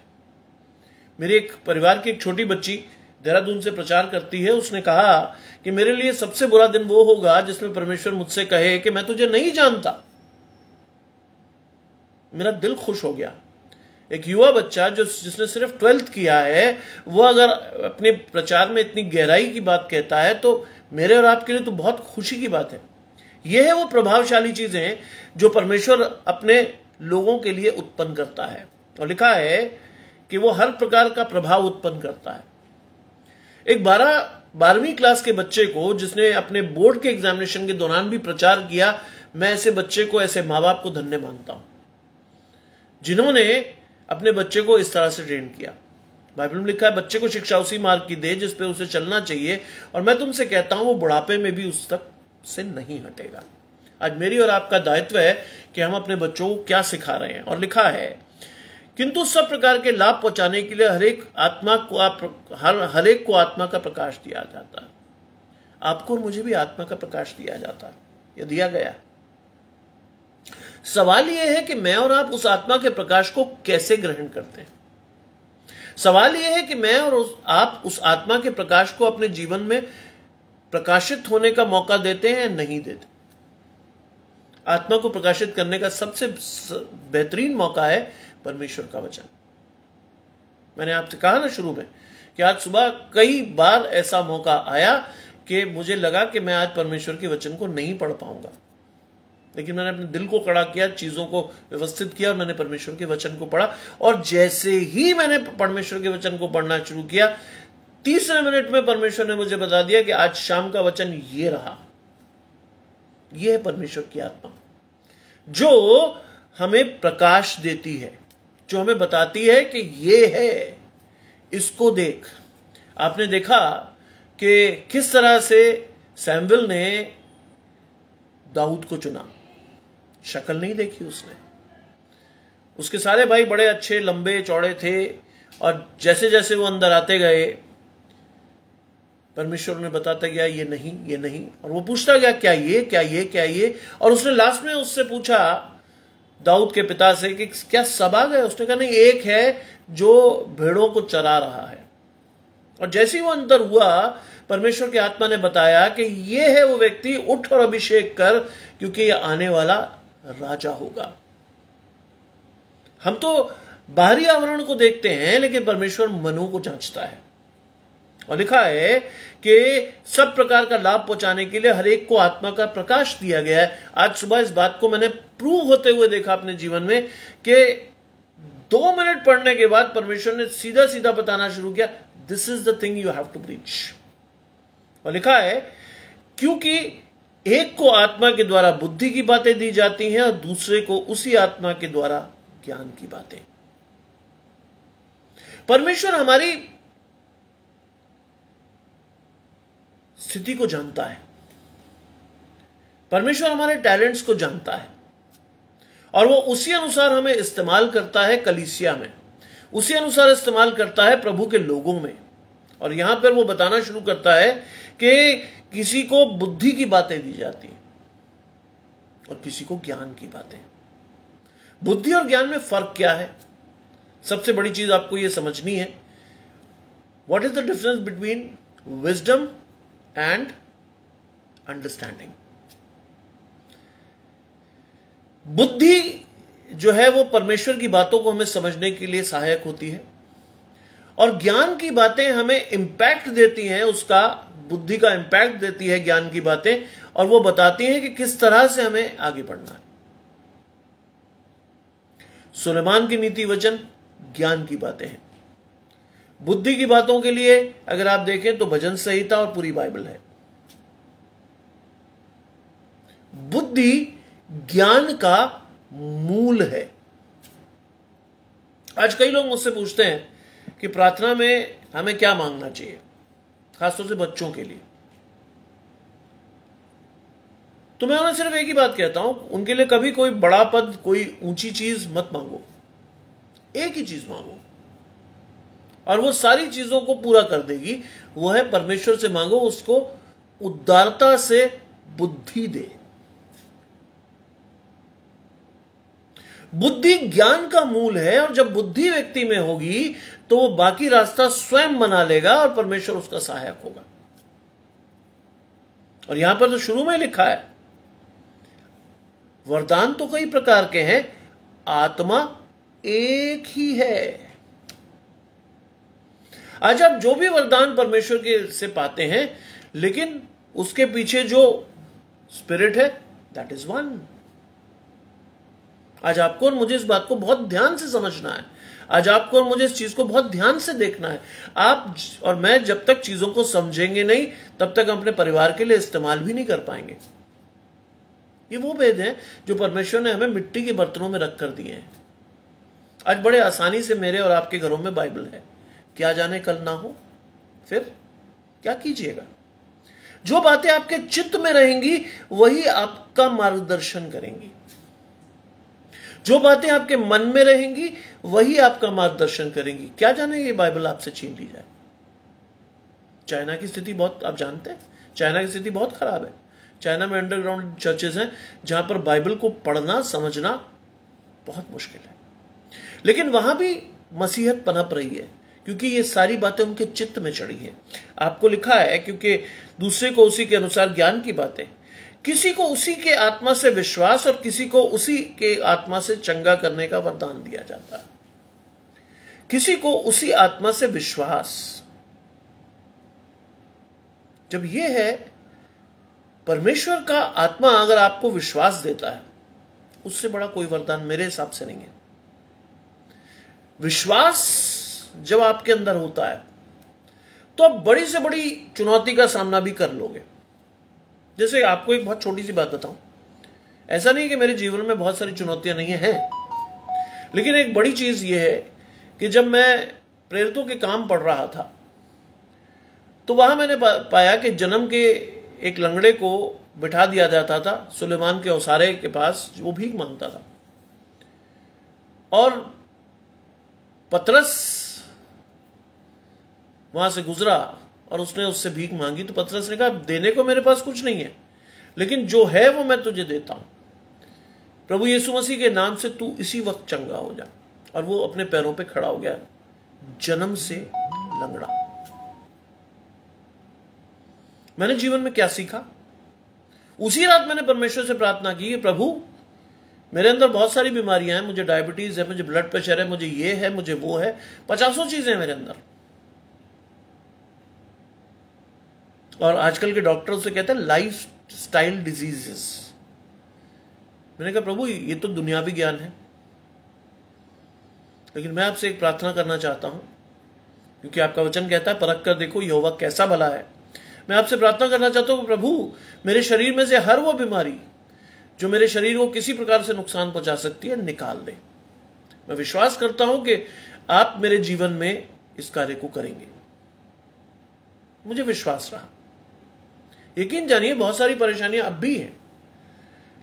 मेरे एक परिवार की एक छोटी बच्ची देहरादून से प्रचार करती है। उसने कहा कि मेरे लिए सबसे बुरा दिन वो होगा जिसमें परमेश्वर मुझसे कहे कि मैं तुझे नहीं जानता। मेरा दिल खुश हो गया। एक युवा बच्चा जिसने सिर्फ 12th किया है, वो अगर अपने प्रचार में इतनी गहराई की बात कहता है तो मेरे और आपके लिए तो बहुत खुशी की बात है। यह है वो प्रभावशाली चीजें जो परमेश्वर अपने लोगों के लिए उत्पन्न करता है। और लिखा है कि वो हर प्रकार का प्रभाव उत्पन्न करता है। एक 12वीं क्लास के बच्चे को, जिसने अपने बोर्ड के एग्जामिनेशन के दौरान भी प्रचार किया, मैं ऐसे बच्चे को, ऐसे माँ बाप को धन्य मानता हूं जिन्होंने अपने बच्चे को इस तरह से ट्रेन किया। बाइबल में लिखा है, बच्चे को शिक्षा उसी मार्ग की दे जिस पे उसे चलना चाहिए, और मैं तुमसे कहता हूं वो बुढ़ापे में भी उस तक से नहीं हटेगा। आज मेरी और आपका दायित्व है कि हम अपने बच्चों को क्या सिखा रहे हैं। और लिखा है, किंतु सब प्रकार के लाभ पहुंचाने के लिए हर एक को आत्मा का प्रकाश दिया जाता है। आपको और मुझे भी आत्मा का प्रकाश दिया जाता है, यह दिया गया। सवाल यह है कि मैं और आप उस आत्मा के प्रकाश को कैसे ग्रहण करते हैं। सवाल यह है कि मैं और आप उस आत्मा के प्रकाश को अपने जीवन में प्रकाशित होने का मौका देते हैं या नहीं देते। आत्मा को प्रकाशित करने का सबसे बेहतरीन मौका है परमेश्वर का वचन। मैंने आपसे कहा ना शुरू में कि आज सुबह कई बार ऐसा मौका आया कि मुझे लगा कि मैं आज परमेश्वर के वचन को नहीं पढ़ पाऊंगा, लेकिन मैंने अपने दिल को कड़ा किया, चीजों को व्यवस्थित किया और मैंने परमेश्वर के वचन को पढ़ा। और जैसे ही मैंने परमेश्वर के वचन को पढ़ना शुरू किया, 30वें मिनट में परमेश्वर ने मुझे बता दिया कि आज शाम का वचन ये रहा। यह है परमेश्वर की आत्मा जो हमें प्रकाश देती है, जो हमें बताती है कि ये है, इसको देख। आपने देखा कि किस तरह से सैमुएल ने दाऊद को चुना। शक्ल नहीं देखी उसने। उसके सारे भाई बड़े अच्छे लंबे चौड़े थे, और जैसे जैसे वो अंदर आते गए परमेश्वर ने बताता गया ये नहीं, ये नहीं, और वो पूछता गया क्या ये, क्या ये, क्या ये। और उसने लास्ट में उससे पूछा दाऊद के पिता से कि क्या सब आ गए। उसने कहा नहीं, एक है जो भेड़ों को चरा रहा है। और जैसे ही वो अंदर हुआ, परमेश्वर के आत्मा ने बताया कि ये है वो व्यक्ति, उठ और अभिषेक कर, क्योंकि ये आने वाला राजा होगा। हम तो बाहरी आवरण को देखते हैं, लेकिन परमेश्वर मनों को जांचता है। और लिखा है कि सब प्रकार का लाभ पहुंचाने के लिए हर एक को आत्मा का प्रकाश दिया गया है। आज सुबह इस बात को मैंने प्रूव होते हुए देखा अपने जीवन में कि 2 मिनट पढ़ने के बाद परमेश्वर ने सीधा सीधा बताना शुरू किया, this is the thing you have to preach. और लिखा है, क्योंकि एक को आत्मा के द्वारा बुद्धि की बातें दी जाती हैं और दूसरे को उसी आत्मा के द्वारा ज्ञान की बातें। परमेश्वर हमारी स्थिति को जानता है। परमेश्वर हमारे टैलेंट्स को जानता है, और वो उसी अनुसार हमें इस्तेमाल करता है कलीसिया में, उसी अनुसार इस्तेमाल करता है प्रभु के लोगों में। और यहां पर वो बताना शुरू करता है कि किसी को बुद्धि की बातें दी जाती हैं और किसी को ज्ञान की बातें। बुद्धि और ज्ञान में फर्क क्या है? सबसे बड़ी चीज आपको यह समझनी है, what is the difference between wisdom and understanding. बुद्धि जो है वो परमेश्वर की बातों को हमें समझने के लिए सहायक होती है, और ज्ञान की बातें हमें इंपैक्ट देती हैं, उसका बुद्धि का इंपैक्ट देती है ज्ञान की बातें, और वो बताती हैं कि किस तरह से हमें आगे बढ़ना है। सुलेमान की नीति वचन ज्ञान की बातें हैं। बुद्धि की बातों के लिए अगर आप देखें तो भजन संहिता और पूरी बाइबल है। बुद्धि ज्ञान का मूल है। आज कई लोग मुझसे पूछते हैं कि प्रार्थना में हमें क्या मांगना चाहिए, खासतौर से बच्चों के लिए। तो मैं उन्हें सिर्फ एक ही बात कहता हूं, उनके लिए कभी कोई बड़ा पद, कोई ऊंची चीज मत मांगो, एक ही चीज मांगो और वो सारी चीजों को पूरा कर देगी। वो है परमेश्वर से मांगो, उसको उदारता से बुद्धि दे। बुद्धि ज्ञान का मूल है, और जब बुद्धि व्यक्ति में होगी तो वो बाकी रास्ता स्वयं बना लेगा और परमेश्वर उसका सहायक होगा। और यहां पर तो शुरू में लिखा है, वरदान तो कई प्रकार के हैं, आत्मा एक ही है। आज आप जो भी वरदान परमेश्वर के से पाते हैं, लेकिन उसके पीछे जो स्पिरिट है दैट इज वन। आज आपको और मुझे इस बात को बहुत ध्यान से समझना है। आज आपको और मुझे इस चीज को बहुत ध्यान से देखना है। आप और मैं जब तक चीजों को समझेंगे नहीं, तब तक अपने परिवार के लिए इस्तेमाल भी नहीं कर पाएंगे। ये वो भेद हैं जो परमेश्वर ने हमें मिट्टी के बर्तनों में रख कर दिए हैं। आज बड़े आसानी से मेरे और आपके घरों में बाइबल है, क्या जाने कल ना हो, फिर क्या कीजिएगा। जो बातें आपके चित्त में रहेंगी वही आपका मार्गदर्शन करेंगी। जो बातें आपके मन में रहेंगी वही आपका मार्गदर्शन करेंगी। क्या जाने ये बाइबल आपसे छीन ली जाए। चाइना की स्थिति बहुत, आप जानते हैं, चाइना की स्थिति बहुत खराब है। चाइना में अंडरग्राउंड चर्चेस हैं जहां पर बाइबल को पढ़ना समझना बहुत मुश्किल है, लेकिन वहां भी मसीहत पनप रही है, क्योंकि ये सारी बातें उनके चित्त में चढ़ी हैं। आपको लिखा है, क्योंकि दूसरे को उसी के अनुसार ज्ञान की बातें, किसी को उसी के आत्मा से विश्वास और किसी को उसी के आत्मा से चंगा करने का वरदान दिया जाता है। किसी को उसी आत्मा से विश्वास, जब यह है परमेश्वर का आत्मा अगर आपको विश्वास देता है, उससे बड़ा कोई वरदान मेरे हिसाब से नहीं है। विश्वास जब आपके अंदर होता है तो आप बड़ी से बड़ी चुनौती का सामना भी कर लोगे। जैसे आपको एक बहुत छोटी सी बात बताऊं, ऐसा नहीं कि मेरे जीवन में बहुत सारी चुनौतियां नहीं हैं, लेकिन एक बड़ी चीज यह है कि जब मैं प्रेरितों के काम पढ़ रहा था तो वहां मैंने पाया कि जन्म के एक लंगड़े को बिठा दिया जाता था सुलेमान के ओसारे के पास, वो भीख मांगता था, और पतरस वहां से गुजरा और उसने उससे भीख मांगी। तो पतरस ने कहा, देने को मेरे पास कुछ नहीं है, लेकिन जो है वो मैं तुझे देता हूं। प्रभु यीशु मसीह के नाम से तू इसी वक्त चंगा हो जा। और वो अपने पैरों पे खड़ा हो गया, जन्म से लंगड़ा। मैंने जीवन में क्या सीखा? उसी रात मैंने परमेश्वर से प्रार्थना की, प्रभु मेरे अंदर बहुत सारी बीमारियां हैं, मुझे डायबिटीज है, मुझे ब्लड प्रेशर है, मुझे ये है, मुझे वो है, 50 चीजें हैं मेरे अंदर। और आजकल के डॉक्टर से कहते हैं लाइफ स्टाइल डिजीजेस। मैंने कहा प्रभु ये तो दुनियावी ज्ञान है, लेकिन मैं आपसे एक प्रार्थना करना चाहता हूं, क्योंकि आपका वचन कहता है परख कर देखो यहोवा कैसा भला है। मैं आपसे प्रार्थना करना चाहता हूं प्रभु मेरे शरीर में से हर वो बीमारी जो मेरे शरीर को किसी प्रकार से नुकसान पहुंचा सकती है निकाल दे। मैं विश्वास करता हूं कि आप मेरे जीवन में इस कार्य को करेंगे। मुझे विश्वास रहा। यकीन जानिए बहुत सारी परेशानियां अब भी हैं,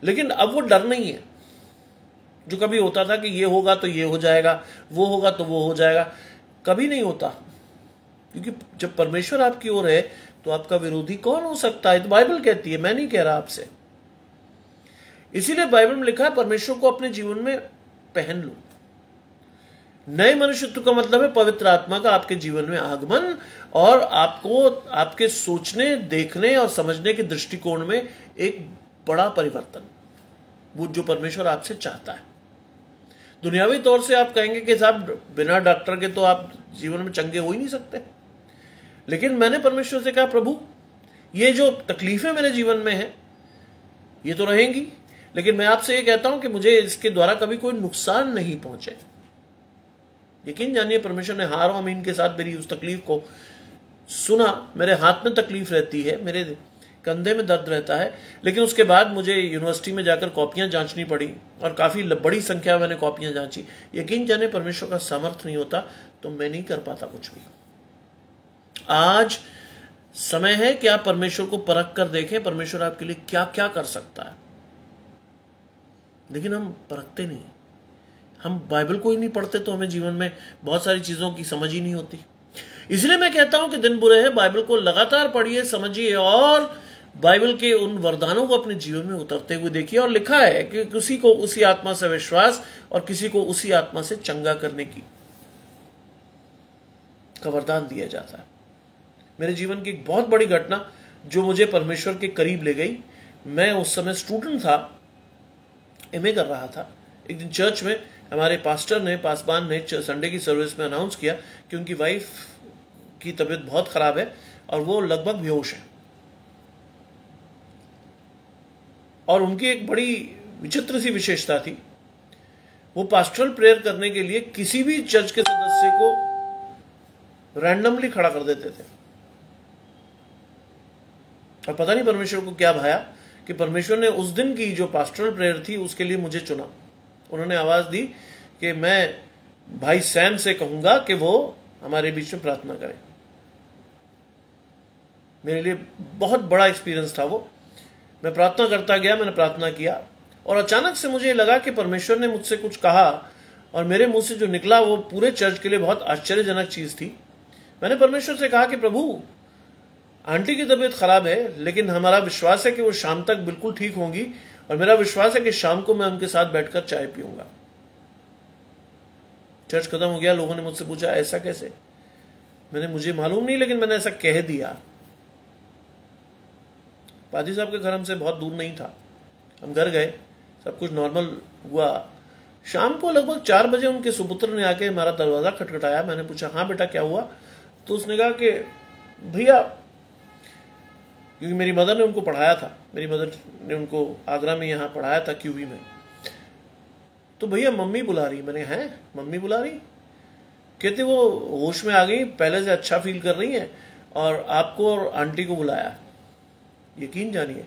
लेकिन अब वो डर नहीं है जो कभी होता था कि ये होगा तो ये हो जाएगा, वो होगा तो वो हो जाएगा। कभी नहीं होता, क्योंकि जब परमेश्वर आपकी ओर है तो आपका विरोधी कौन हो सकता है? तो बाइबल कहती है, मैं नहीं कह रहा आपसे। इसीलिए बाइबल में लिखा है परमेश्वर को अपने जीवन में पहन लो। नए मनुष्यत्व का मतलब है पवित्र आत्मा का आपके जीवन में आगमन और आपको आपके सोचने, देखने और समझने के दृष्टिकोण में एक बड़ा परिवर्तन, वो जो परमेश्वर आपसे चाहता है। दुनियावी तौर से आप कहेंगे कि साहब बिना डॉक्टर के तो आप जीवन में चंगे हो ही नहीं सकते, लेकिन मैंने परमेश्वर से कहा प्रभु ये जो तकलीफें मेरे जीवन में हैं ये तो रहेंगी, लेकिन मैं आपसे ये कहता हूं कि मुझे इसके द्वारा कभी कोई नुकसान नहीं पहुंचे। यकीन जानिए परमेश्वर ने हार और अमीन के साथ मेरी उस तकलीफ को सुना। मेरे हाथ में तकलीफ रहती है, मेरे कंधे में दर्द रहता है, लेकिन उसके बाद मुझे यूनिवर्सिटी में जाकर कॉपियां जांचनी पड़ी और काफी बड़ी संख्या में मैंने कॉपियां जांची। यकीन जाने परमेश्वर का सामर्थ्य नहीं होता तो मैं नहीं कर पाता कुछ भी। आज समय है कि आप परमेश्वर को परख कर देखें परमेश्वर आपके लिए क्या क्या कर सकता है, लेकिन हम परखते नहीं। हम बाइबल को ही नहीं पढ़ते तो हमें जीवन में बहुत सारी चीजों की समझ ही नहीं होती। इसलिए मैं कहता हूं कि दिन बुरे हैं, बाइबल को लगातार पढ़िए, समझिए और बाइबल के उन वरदानों को अपने जीवन में उतरते हुए देखिए। और लिखा है कि किसी को उसी आत्मा से विश्वास और किसी को उसी आत्मा से चंगा करने का वरदान दिया जाता है। मेरे जीवन की एक बहुत बड़ी घटना जो मुझे परमेश्वर के करीब ले गई, मैं उस समय स्टूडेंट था, एमए कर रहा था। एक दिन चर्च में हमारे पासबान ने संडे की सर्विस में अनाउंस किया कि उनकी वाइफ की तबीयत बहुत खराब है और वो लगभग बेहोश है। और उनकी एक बड़ी विचित्र सी विशेषता थी, वो पास्टरल प्रेयर करने के लिए किसी भी चर्च के सदस्य को रैंडमली खड़ा कर देते थे। और पता नहीं परमेश्वर को क्या भाया कि परमेश्वर ने उस दिन की जो पास्टरल प्रेयर थी उसके लिए मुझे चुना। उन्होंने आवाज दी कि मैं भाई सैम से कहूंगा कि वो हमारे बीच में प्रार्थना करें। मेरे लिए बहुत बड़ा एक्सपीरियंस था वो। मैं प्रार्थना करता गया, मैंने प्रार्थना किया और अचानक से मुझे लगा कि परमेश्वर ने मुझसे कुछ कहा और मेरे मुंह से जो निकला वो पूरे चर्च के लिए बहुत आश्चर्यजनक चीज थी। मैंने परमेश्वर से कहा कि प्रभु आंटी की तबीयत खराब है, लेकिन हमारा विश्वास है कि वो शाम तक बिल्कुल ठीक होंगी और मेरा विश्वास है कि शाम को मैं उनके साथ बैठकर चाय पीऊंगा। चर्च खत्म हो गया, लोगों ने मुझसे पूछा ऐसा कैसे? मुझे मालूम नहीं, लेकिन मैंने ऐसा कह दिया। पादी साहब के घर हमसे बहुत दूर नहीं था, हम घर गए, सब कुछ नॉर्मल हुआ। शाम को लगभग 4 बजे उनके सुपुत्र ने आके हमारा दरवाजा खटखटाया। मैंने पूछा हाँ बेटा क्या हुआ? तो उसने कहा कि भैया, क्योंकि मेरी मदर ने उनको पढ़ाया था, मेरी मदर ने उनको आगरा में यहाँ पढ़ाया था क्यूबी में, तो भैया मम्मी बुला रही। मैंने हैं मम्मी बुला रही? कहते वो होश में आ गई, पहले से अच्छा फील कर रही है और आपको और आंटी को बुलाया। यकीन जानिए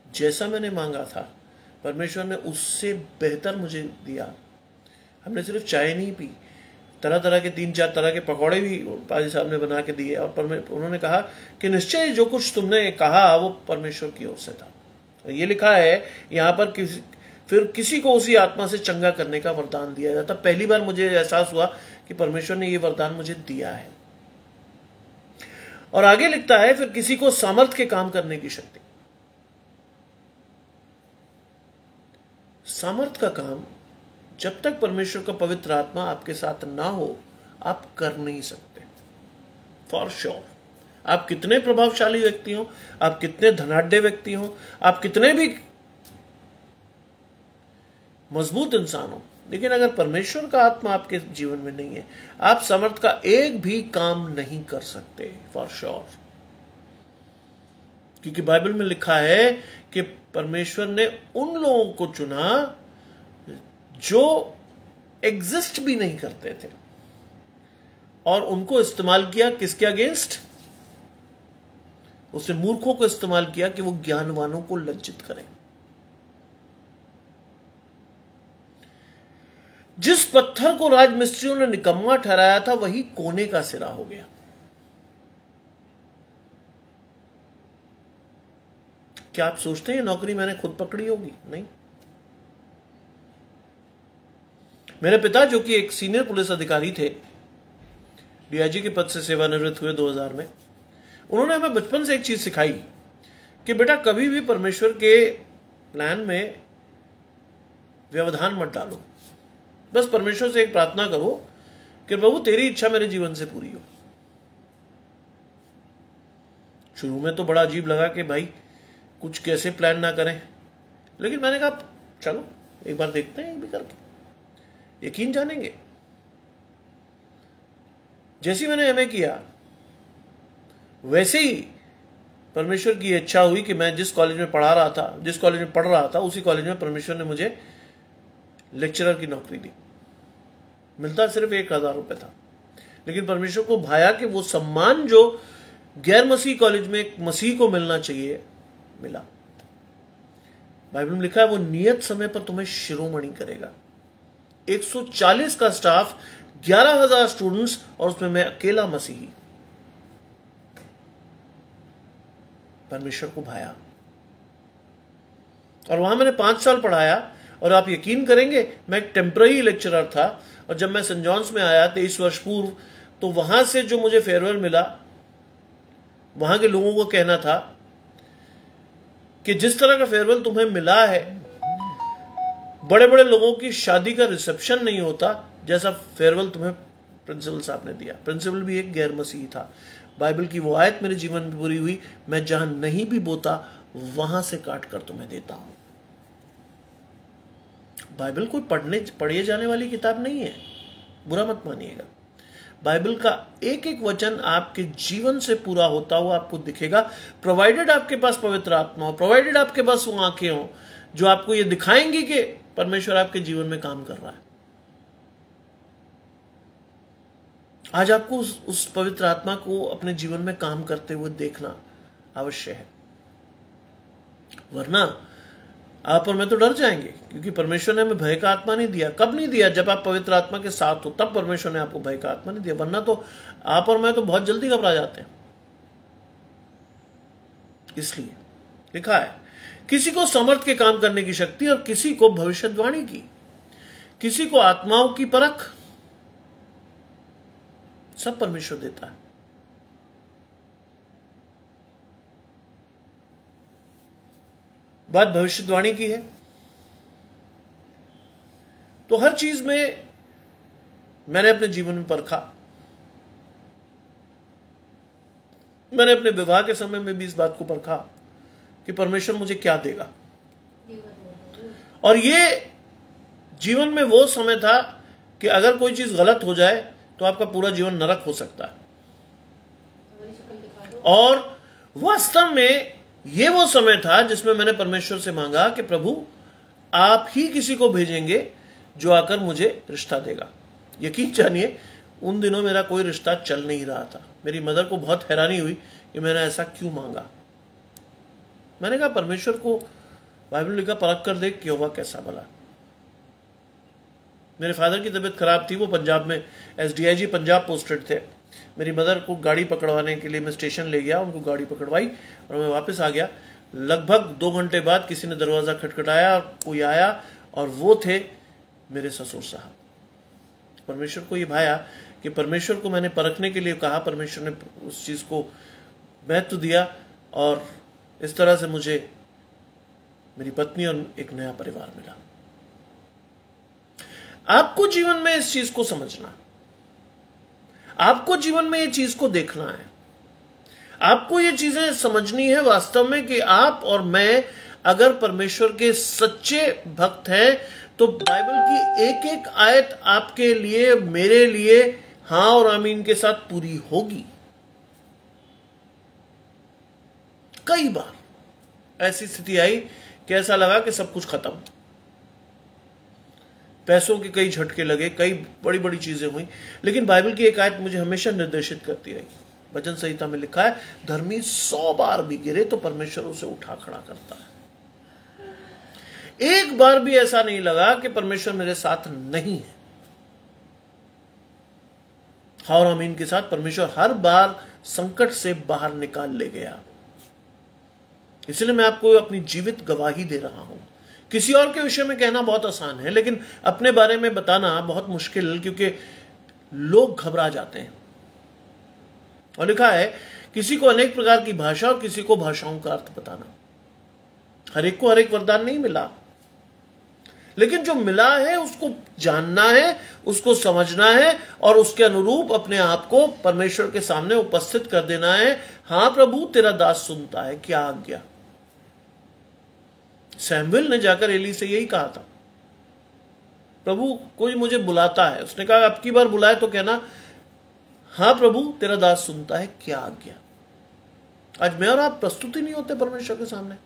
जैसा मैंने मांगा था परमेश्वर ने उससे बेहतर मुझे दिया। हमने सिर्फ चाय नहीं पी, तरह तरह के 3-4 तरह के पकौड़े भी पाजी साहब ने बना के दिए और उन्होंने कहा कि निश्चय जो कुछ तुमने कहा वो परमेश्वर की ओर से था। ये लिखा है यहाँ पर फिर किसी को उसी आत्मा से चंगा करने का वरदान दिया जाता। पहली बार मुझे एहसास हुआ कि परमेश्वर ने ये वरदान मुझे दिया है। और आगे लिखता है फिर किसी को सामर्थ के काम करने की शक्ति। सामर्थ का काम जब तक परमेश्वर का पवित्र आत्मा आपके साथ ना हो आप कर नहीं सकते। फॉर श्योर आप कितने प्रभावशाली व्यक्ति हो, आप कितने धनाढ्य व्यक्ति हो, आप कितने भी मजबूत इंसान हो, लेकिन अगर परमेश्वर का आत्मा आपके जीवन में नहीं है आप समर्थ का एक भी काम नहीं कर सकते। फॉर श्योर क्योंकि बाइबल में लिखा है कि परमेश्वर ने उन लोगों को चुना जो एग्जिस्ट भी नहीं करते थे और उनको इस्तेमाल किया किसके अगेंस्ट? उसने मूर्खों को इस्तेमाल किया कि वो ज्ञानवानों को लज्जित करें। जिस पत्थर को राजमिस्त्रियों ने निकम्मा ठहराया था वही कोने का सिरा हो गया। क्या आप सोचते हैं नौकरी मैंने खुद पकड़ी होगी? नहीं। मेरे पिता जो कि एक सीनियर पुलिस अधिकारी थे, डीआईजी के पद से सेवानिवृत्त हुए 2000 में, उन्होंने हमें बचपन से एक चीज सिखाई कि बेटा कभी भी परमेश्वर के प्लान में व्यवधान मत डालो। बस परमेश्वर से एक प्रार्थना करो कि प्रभु तेरी इच्छा मेरे जीवन से पूरी हो। शुरू में तो बड़ा अजीब लगा कि भाई कुछ कैसे प्लान ना करें, लेकिन मैंने कहा चलो एक बार देखते हैं भी करके। यकीन जानेंगे। जैसे मैंने एमए किया वैसे ही परमेश्वर की इच्छा हुई कि मैं जिस कॉलेज में पढ़ा रहा था, जिस कॉलेज में पढ़ रहा था, उसी कॉलेज में परमेश्वर ने मुझे लेक्चरर की नौकरी दी। मिलता सिर्फ 1,000 रुपये था, लेकिन परमेश्वर को भाया कि वो सम्मान जो गैर मसीह कॉलेज में एक मसीह को मिलना चाहिए मिला। बाइबल में लिखा है वो नियत समय पर तुम्हें शिरोमणि करेगा। 140 का स्टाफ, 11,000 स्टूडेंट्स, और उसमें मैं अकेला मसीही। परमेश्वर को भाया और वहां मैंने 5 साल पढ़ाया। और आप यकीन करेंगे मैं एक टेम्पररी लेक्चरर था, और जब मैं सेंट जॉन्स में आया 23 वर्ष पूर्व, तो वहां से जो मुझे फेयरवेल मिला, वहां के लोगों को कहना था कि जिस तरह का फेयरवेल तुम्हें मिला है, बड़े बड़े लोगों की शादी का रिसेप्शन नहीं होता जैसा फेयरवेल तुम्हें प्रिंसिपल साहब ने दिया। प्रिंसिपल भी एक गैर मसीही था। बाइबल की वो आयत मेरे जीवन में पूरी हुई, मैं जहां नहीं भी बोता वहां से काट कर तुम्हें देता हूं। बाइबल कोई पढ़े जाने वाली किताब नहीं है, बुरा मत मानिएगा। बाइबल का एक एक वचन आपके जीवन से पूरा होता हुआ आपको दिखेगा, प्रोवाइडेड आपके पास पवित्र आत्मा हो, प्रोवाइडेड आपके पास वो आंखें हो जो आपको ये दिखाएंगी कि परमेश्वर आपके जीवन में काम कर रहा है। आज आपको उस पवित्र आत्मा को अपने जीवन में काम करते हुए देखना अवश्य है, वरना आप और मैं तो डर जाएंगे, क्योंकि परमेश्वर ने हमें भय का आत्मा नहीं दिया। कब नहीं दिया? जब आप पवित्र आत्मा के साथ हो, तब परमेश्वर ने आपको भय का आत्मा नहीं दिया, वरना तो आप और मैं तो बहुत जल्दी घबरा जाते हैं। इसलिए लिखा है किसी को समर्थ के काम करने की शक्ति, और किसी को भविष्यवाणी की, किसी को आत्माओं की परख, सब परमेश्वर देता है। बात भविष्यवाणी की है तो हर चीज में मैंने अपने जीवन में परखा। मैंने अपने विवाह के समय में भी इस बात को परखा कि परमेश्वर मुझे क्या देगा। और ये जीवन में वो समय था कि अगर कोई चीज गलत हो जाए तो आपका पूरा जीवन नरक हो सकता है। और वास्तव में ये वो समय था जिसमें मैंने परमेश्वर से मांगा कि प्रभु आप ही किसी को भेजेंगे जो आकर मुझे रिश्ता देगा। यकीन जानिए उन दिनों मेरा कोई रिश्ता चल नहीं रहा था। मेरी मदर को बहुत हैरानी हुई कि मैंने ऐसा क्यों मांगा। मैंने कहा परमेश्वर को बाइबल लिखा परख कर देख कि होगा कैसा भला। मेरे फादर की तबीयत खराब थी, वो पंजाब में SDIG पंजाब पोस्टेड थे। मेरी मदर को गाड़ी पकड़वाने के लिए मैं स्टेशन ले गया, उनको गाड़ी पकड़वाई और मैं वापस आ गया। लगभग 2 घंटे बाद किसी ने दरवाजा खटखटाया, कोई आया और वो थे मेरे ससुर साहब। परमेश्वर को ये भाया कि परमेश्वर को मैंने परखने के लिए कहा, परमेश्वर ने उस चीज को महत्व दिया और इस तरह से मुझे मेरी पत्नी और एक नया परिवार मिला। आपको जीवन में इस चीज को समझना, आपको जीवन में ये चीज को देखना है, आपको ये चीजें समझनी है वास्तव में कि आप और मैं अगर परमेश्वर के सच्चे भक्त हैं तो बाइबल की एक एक आयत आपके लिए, मेरे लिए हां और आमीन के साथ पूरी होगी। कई बार ऐसी स्थिति आई कि ऐसा लगा कि सब कुछ खत्म, पैसों के कई झटके लगे, कई बड़ी बड़ी चीजें हुई, लेकिन बाइबल की एक आयत मुझे हमेशा निर्देशित करती रही। वचन संहिता में लिखा है धर्मी 100 बार भी गिरे तो परमेश्वर उसे उठा खड़ा करता है। एक बार भी ऐसा नहीं लगा कि परमेश्वर मेरे साथ नहीं है। हाँ और आमीन के साथ परमेश्वर हर बार संकट से बाहर निकाल ले गया। इसलिए मैं आपको अपनी जीवित गवाही दे रहा हूं। किसी और के विषय में कहना बहुत आसान है, लेकिन अपने बारे में बताना बहुत मुश्किल, क्योंकि लोग घबरा जाते हैं। और लिखा है किसी को अनेक प्रकार की भाषा और किसी को भाषाओं का अर्थ बताना। हर एक को हर एक वरदान नहीं मिला, लेकिन जो मिला है उसको जानना है, उसको समझना है और उसके अनुरूप अपने आप को परमेश्वर के सामने उपस्थित कर देना है। हां प्रभु तेरा दास सुनता है, क्या आज्ञा। सैमुएल ने जाकर एली से यही कहा था। प्रभु कोई मुझे बुलाता है, उसने कहा अब की बार बुलाए तो कहना हाँ प्रभु तेरा दास सुनता है, क्या आज्ञा। आज मैं और आप प्रस्तुत ही नहीं होते परमेश्वर के सामने।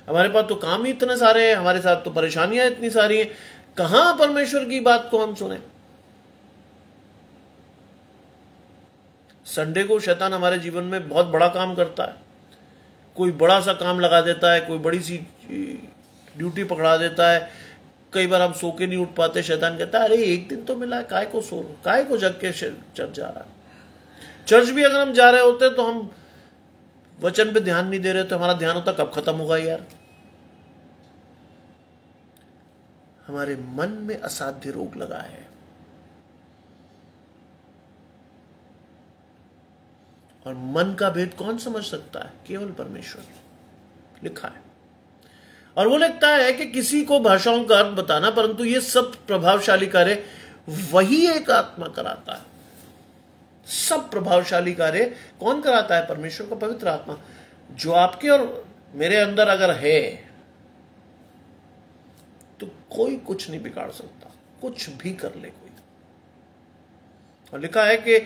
हमारे पास तो काम ही इतने सारे हैं, हमारे साथ तो परेशानियां इतनी सारी हैं, कहां परमेश्वर की बात को हम सुने। संडे को शैतान हमारे जीवन में बहुत बड़ा काम करता है, कोई बड़ा सा काम लगा देता है, कोई बड़ी सी ड्यूटी पकड़ा देता है। कई बार हम सो के नहीं उठ पाते, शैतान कहता है अरे एक दिन तो मिला है, काय को सो, काय को जग के चर्च जा रहा है। चर्च भी अगर हम जा रहे होते तो हम वचन पे ध्यान नहीं दे रहे, तो हमारा ध्यान होता कब खत्म होगा यार। हमारे मन में असाध्य रोग लगा है, और मन का भेद कौन समझ सकता है? केवल परमेश्वर। लिखा है, और वो लिखता है कि किसी को भाषाओं का अर्थ बताना, परंतु ये सब प्रभावशाली कार्य वही एक आत्मा कराता है। सब प्रभावशाली कार्य कौन कराता है? परमेश्वर का पवित्र आत्मा, जो आपके और मेरे अंदर अगर है तो कोई कुछ नहीं बिगाड़ सकता, कुछ भी कर ले कोई। और लिखा है कि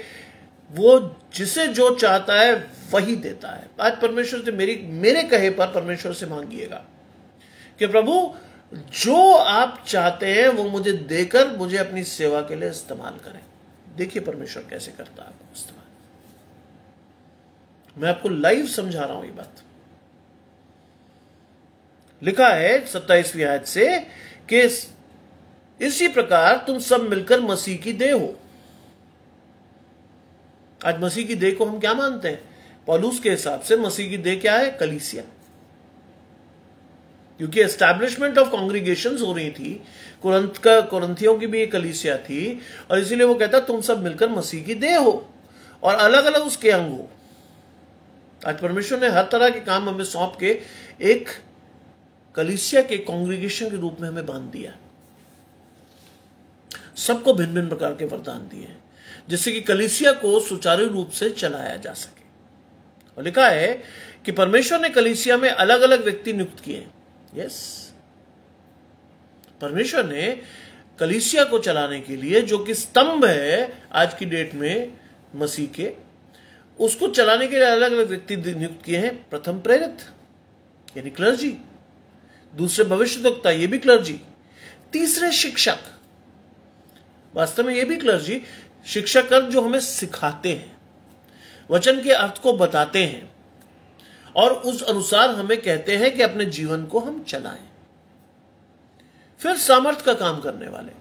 वो जिसे जो चाहता है वही देता है। आज परमेश्वर से मेरे कहे पर परमेश्वर से मांगिएगा कि प्रभु जो आप चाहते हैं वो मुझे देकर मुझे अपनी सेवा के लिए इस्तेमाल करें। देखिए परमेश्वर कैसे करता है आपको इस्तेमाल। मैं आपको लाइव समझा रहा हूं ये बात। लिखा है 27वीं आयत से कि इसी प्रकार तुम सब मिलकर मसीह की देह हो। आज मसीह की देह को हम क्या मानते हैं? पौलुस के हिसाब से मसीह की देह क्या है? कलीसिया। क्योंकि एस्टैब्लिशमेंट ऑफ कॉन्ग्रीगेशंस हो रही थी, कुरिन्थियों की भी एक कलीसिया थी, और इसीलिए वो कहता तुम सब मिलकर मसीह की देह हो और अलग अलग उसके अंग हो। आज परमेश्वर ने हर तरह के काम हमें सौंप के एक कलीसिया के कॉन्ग्रीगेशन के रूप में हमें बांध दिया। सबको भिन्न भिन्न प्रकार के वरदान दिए हैं, जिससे कि कलीसिया को सुचारू रूप से चलाया जा सके। और लिखा है कि परमेश्वर ने कलीसिया में अलग अलग व्यक्ति नियुक्त किए। यस, परमेश्वर ने कलीसिया को चलाने के लिए, जो कि स्तंभ है आज की डेट में मसीह के, उसको चलाने के लिए अलग अलग व्यक्ति नियुक्त किए हैं। प्रथम प्रेरित यानी क्लर्जी, दूसरे भविष्यद्वक्ता ये भी क्लर्जी, तीसरे शिक्षक, वास्तव में ये भी क्लर्जी, शिक्षक अर्थ जो हमें सिखाते हैं, वचन के अर्थ को बताते हैं और उस अनुसार हमें कहते हैं कि अपने जीवन को हम चलाएं। फिर सामर्थ का काम करने वाले।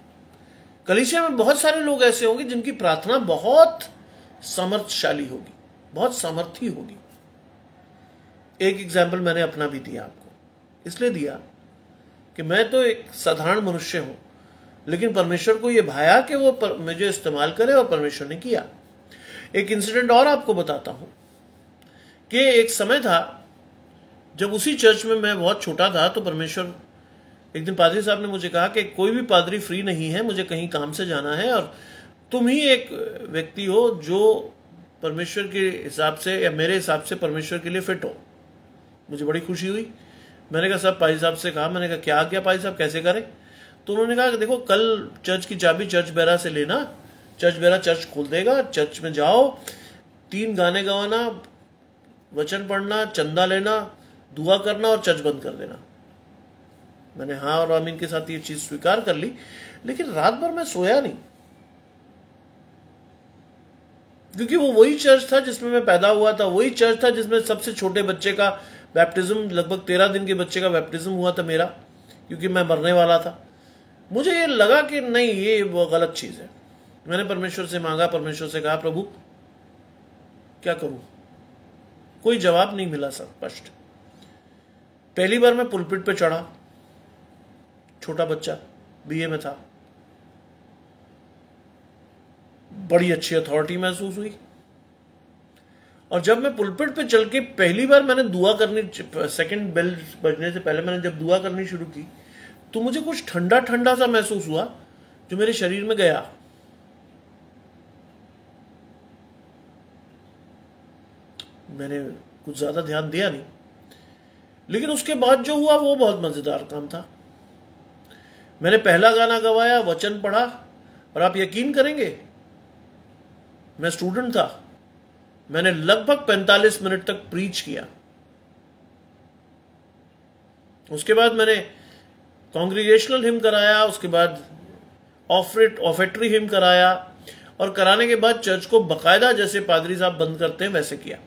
कलीसिया में बहुत सारे लोग ऐसे होंगे जिनकी प्रार्थना बहुत सामर्थशाली होगी, बहुत सामर्थी होगी। एक एग्जाम्पल मैंने अपना भी दिया आपको, इसलिए दिया कि मैं तो एक साधारण मनुष्य हूं, लेकिन परमेश्वर को यह भाया कि वो मुझे इस्तेमाल करे, और परमेश्वर ने किया। एक इंसिडेंट और आपको बताता हूं कि एक समय था जब उसी चर्च में मैं बहुत छोटा था, तो परमेश्वर, एक दिन पादरी साहब ने मुझे कहा कि कोई भी पादरी फ्री नहीं है, मुझे कहीं काम से जाना है और तुम ही एक व्यक्ति हो जो परमेश्वर के हिसाब से या मेरे हिसाब से परमेश्वर के लिए फिट हो। मुझे बड़ी खुशी हुई। मैंने कहा साहब, पादरी साहब से कहा, मैंने कहा क्या आज्ञा पादरी साहब, कैसे करें? तो उन्होंने कहा कि देखो, कल चर्च की चाबी चर्च बेरा से लेना, चर्च बेरा चर्च खोल देगा, चर्च में जाओ, 3 गाने गवाना, वचन पढ़ना, चंदा लेना, दुआ करना और चर्च बंद कर देना। मैंने हाँ और आमीन के साथ ये चीज स्वीकार कर ली, लेकिन रात भर मैं सोया नहीं, क्योंकि वो वही चर्च था जिसमें मैं पैदा हुआ था, वही चर्च था जिसमें सबसे छोटे बच्चे का बैप्टिज्म, लगभग 13 दिन के बच्चे का बैप्टिज्म हुआ था मेरा, क्योंकि मैं मरने वाला था। मुझे ये लगा कि नहीं, ये वो गलत चीज है। मैंने परमेश्वर से मांगा, परमेश्वर से कहा प्रभु क्या करूं? कोई जवाब नहीं मिला स्पष्ट। पहली बार मैं पुलपिट पे चढ़ा, छोटा बच्चा, बीए में था, बड़ी अच्छी अथॉरिटी महसूस हुई। और जब मैं पुलपिट पे चल के पहली बार मैंने दुआ करनी, सेकंड बेल बजने से पहले मैंने जब दुआ करनी शुरू की, तो मुझे कुछ ठंडा ठंडा सा महसूस हुआ जो मेरे शरीर में गया। मैंने कुछ ज्यादा ध्यान दिया नहीं, लेकिन उसके बाद जो हुआ वो बहुत मजेदार काम था। मैंने पहला गाना गवाया, वचन पढ़ा, और आप यकीन करेंगे मैं स्टूडेंट था, मैंने लगभग 45 मिनट तक प्रीच किया। उसके बाद मैंने कॉन्ग्रीगेशनल हिम कराया, उसके बाद ऑफेटरी हिम कराया, और कराने के बाद चर्च को बकायदा जैसे पादरी साहब बंद करते हैं वैसे किया।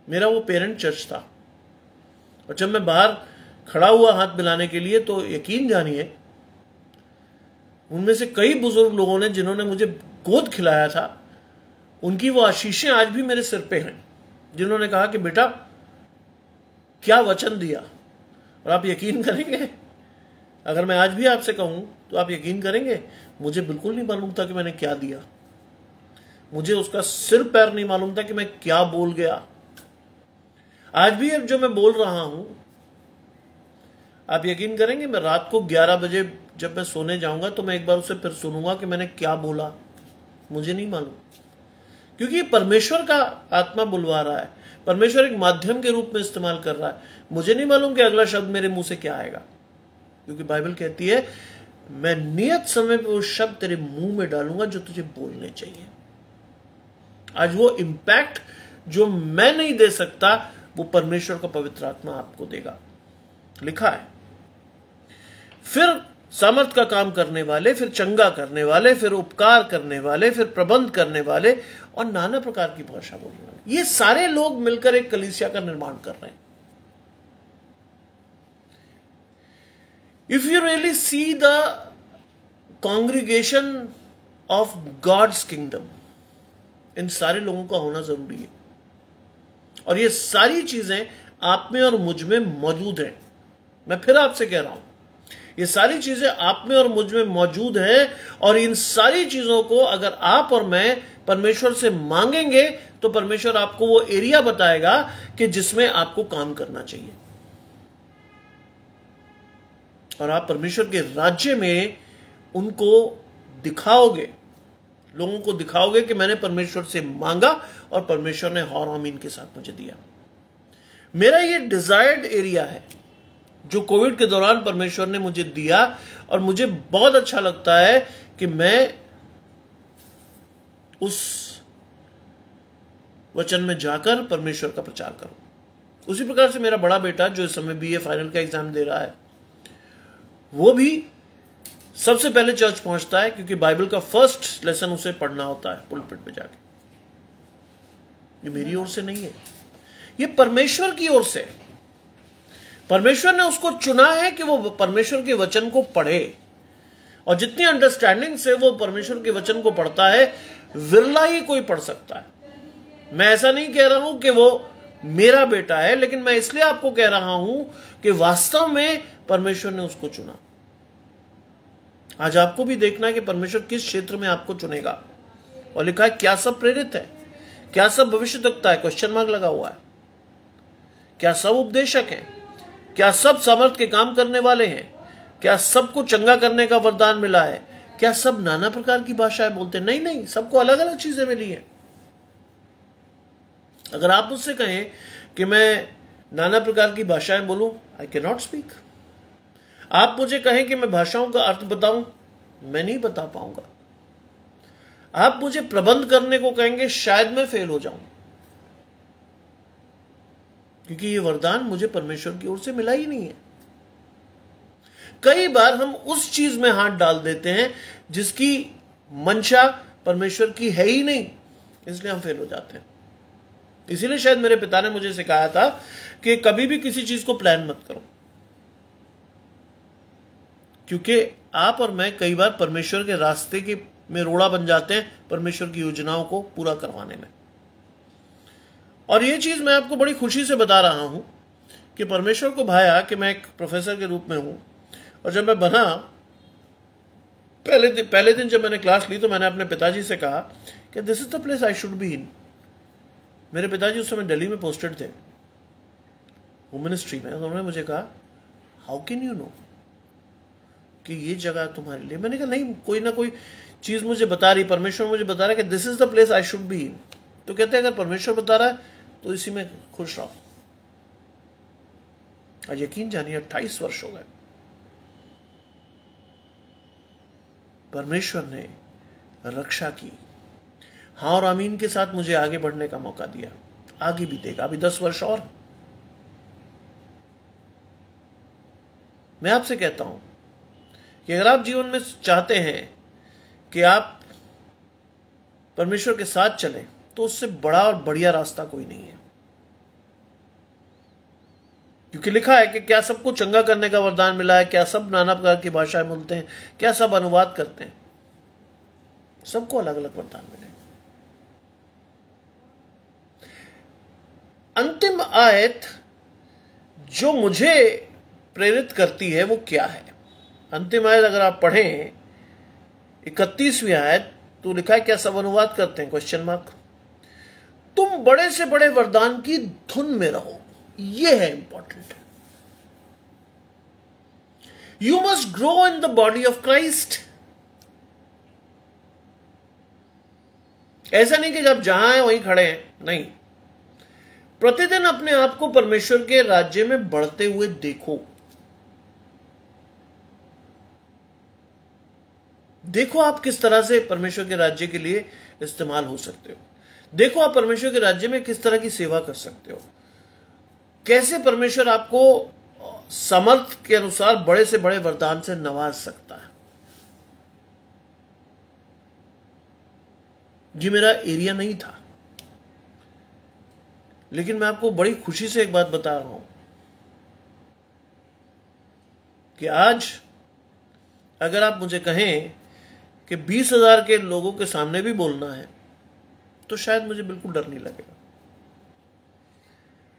मेरा वो पेरेंट चर्च था। और जब मैं बाहर खड़ा हुआ हाथ मिलाने के लिए, तो यकीन जानिए उनमें से कई बुजुर्ग लोगों ने जिन्होंने मुझे गोद खिलाया था, उनकी वो आशीषें आज भी मेरे सिर पे हैं, जिन्होंने कहा कि बेटा क्या वचन दिया। और आप यकीन करेंगे, अगर मैं आज भी आपसे कहूं तो आप यकीन करेंगे, मुझे बिल्कुल नहीं मालूम था कि मैंने क्या दिया। मुझे उसका सिर पैर नहीं मालूम था कि मैं क्या बोल गया। आज भी अब जो मैं बोल रहा हूं, आप यकीन करेंगे, मैं रात को 11 बजे जब मैं सोने जाऊंगा तो मैं एक बार उसे फिर सुनूंगा कि मैंने क्या बोला। मुझे नहीं मालूम, क्योंकि परमेश्वर का आत्मा बुलवा रहा है, परमेश्वर एक माध्यम के रूप में इस्तेमाल कर रहा है। मुझे नहीं मालूम कि अगला शब्द मेरे मुंह से क्या आएगा, क्योंकि बाइबल कहती है मैं नियत समय पे वो शब्द तेरे मुंह में डालूंगा जो तुझे बोलने चाहिए। आज वो इंपैक्ट जो मैं नहीं दे सकता, वो परमेश्वर का पवित्र आत्मा आपको देगा। लिखा है, फिर सामर्थ का काम करने वाले, फिर चंगा करने वाले, फिर उपकार करने वाले, फिर प्रबंध करने वाले, और नाना प्रकार की भाषा बोलने वाले, ये सारे लोग मिलकर एक कलीसिया का निर्माण कर रहे हैं। If you really see the congregation of God's kingdom, इन सारे लोगों का होना जरूरी है, और ये सारी चीजें आप में और मुझ में मौजूद हैं। मैं फिर आपसे कह रहा हूं, ये सारी चीजें आप में और मुझ में मौजूद हैं, और इन सारी चीजों को अगर आप और मैं परमेश्वर से मांगेंगे तो परमेश्वर आपको वो एरिया बताएगा कि जिसमें आपको काम करना चाहिए, और आप परमेश्वर के राज्य में उनको दिखाओगे, लोगों को दिखाओगे कि मैंने परमेश्वर से मांगा और परमेश्वर ने और आमीन के साथ मुझे दिया। मेरा ये डिजायर्ड एरिया है जो कोविड के दौरान परमेश्वर ने मुझे दिया, और मुझे बहुत अच्छा लगता है कि मैं उस वचन में जाकर परमेश्वर का प्रचार करूं। उसी प्रकार से मेरा बड़ा बेटा जो इस समय बीए फाइनल का एग्जाम दे रहा है, वो भी सबसे पहले चर्च पहुंचता है, क्योंकि बाइबल का फर्स्ट लेसन उसे पढ़ना होता है पुलपिट पे जाके। ये मेरी ओर से नहीं है, ये परमेश्वर की ओर से। परमेश्वर ने उसको चुना है कि वो परमेश्वर के वचन को पढ़े, और जितनी अंडरस्टैंडिंग से वो परमेश्वर के वचन को पढ़ता है, विरला ही कोई पढ़ सकता है। मैं ऐसा नहीं कह रहा हूं कि वो मेरा बेटा है, लेकिन मैं इसलिए आपको कह रहा हूं कि वास्तव में परमेश्वर ने उसको चुना। आज आपको भी देखना है कि परमेश्वर किस क्षेत्र में आपको चुनेगा। और लिखा है क्या सब प्रेरित है, क्या सब भविष्यवक्ता है, क्वेश्चन मार्क लगा हुआ है, क्या सब उपदेशक हैं, क्या सब सामर्थ के काम करने वाले हैं, क्या सबको चंगा करने का वरदान मिला है, क्या सब नाना प्रकार की भाषाएं बोलते हैं? नहीं नहीं, सबको अलग अलग चीजें मिली है। अगर आप मुझसे कहें कि मैं नाना प्रकार की भाषाएं बोलूं, आई कैन नॉट स्पीक। आप मुझे कहें कि मैं भाषाओं का अर्थ बताऊं, मैं नहीं बता पाऊंगा। आप मुझे प्रबंध करने को कहेंगे, शायद मैं फेल हो जाऊं, क्योंकि ये वरदान मुझे परमेश्वर की ओर से मिला ही नहीं है। कई बार हम उस चीज में हाथ डाल देते हैं जिसकी मंशा परमेश्वर की है ही नहीं, इसलिए हम फेल हो जाते हैं। इसीलिए शायद मेरे पिता ने मुझे सिखाया था कि कभी भी किसी चीज को प्लान मत करो, क्योंकि आप और मैं कई बार परमेश्वर के रास्ते के में रोड़ा बन जाते हैं परमेश्वर की योजनाओं को पूरा करवाने में। और ये चीज मैं आपको बड़ी खुशी से बता रहा हूं कि परमेश्वर को भाया कि मैं एक प्रोफेसर के रूप में हूं, और जब मैं बना पहले दिन जब मैंने क्लास ली तो मैंने अपने पिताजी से कहा कि this is the place I should be in. मेरे पिताजी उस समय दिल्ली में पोस्टेड थे, वो मिनिस्ट्री में। उन्होंने मुझे कहा हाउ कैन यू नो कि ये जगह तुम्हारे लिए? मैंने कहा नहीं, कोई ना कोई चीज मुझे बता रही, परमेश्वर मुझे बता रहा है कि this is the place I should be in. तो कहते हैं अगर परमेश्वर बता रहा है तो इसी में खुश रहो। आज यकीन जानिए 28 वर्ष हो गए, परमेश्वर ने रक्षा की। हाँ और आमीन के साथ मुझे आगे बढ़ने का मौका दिया, आगे भी देगा, अभी 10 वर्ष और। मैं आपसे कहता हूं कि अगर आप जीवन में चाहते हैं कि आप परमेश्वर के साथ चलें, तो उससे बड़ा और बढ़िया रास्ता कोई नहीं है। क्योंकि लिखा है कि क्या सबको चंगा करने का वरदान मिला है, क्या सब नाना प्रकार की भाषाएं बोलते हैं, क्या सब अनुवाद करते हैं? सबको अलग अलग वरदान मिले। अंतिम आयत जो मुझे प्रेरित करती है वो क्या है? अंतिम आयत अगर आप पढ़ें 31वीं आयत, तो लिखा है क्या सब अनुवाद करते हैं? Question mark. तुम बड़े से बड़े वरदान की धुन में रहो, यह है important. You must grow in the body of Christ. ऐसा नहीं कि जब जहां है वहीं खड़े हैं, नहीं। प्रतिदिन अपने आप को परमेश्वर के राज्य में बढ़ते हुए देखो। देखो आप किस तरह से परमेश्वर के राज्य के लिए इस्तेमाल हो सकते हो। देखो आप परमेश्वर के राज्य में किस तरह की सेवा कर सकते हो, कैसे परमेश्वर आपको समर्थ के अनुसार बड़े से बड़े वरदान से नवाज सकता है। ये मेरा एरिया नहीं था, लेकिन मैं आपको बड़ी खुशी से एक बात बता रहा हूं कि आज अगर आप मुझे कहें कि 20,000 के लोगों के सामने भी बोलना है, तो शायद मुझे बिल्कुल डर नहीं लगेगा।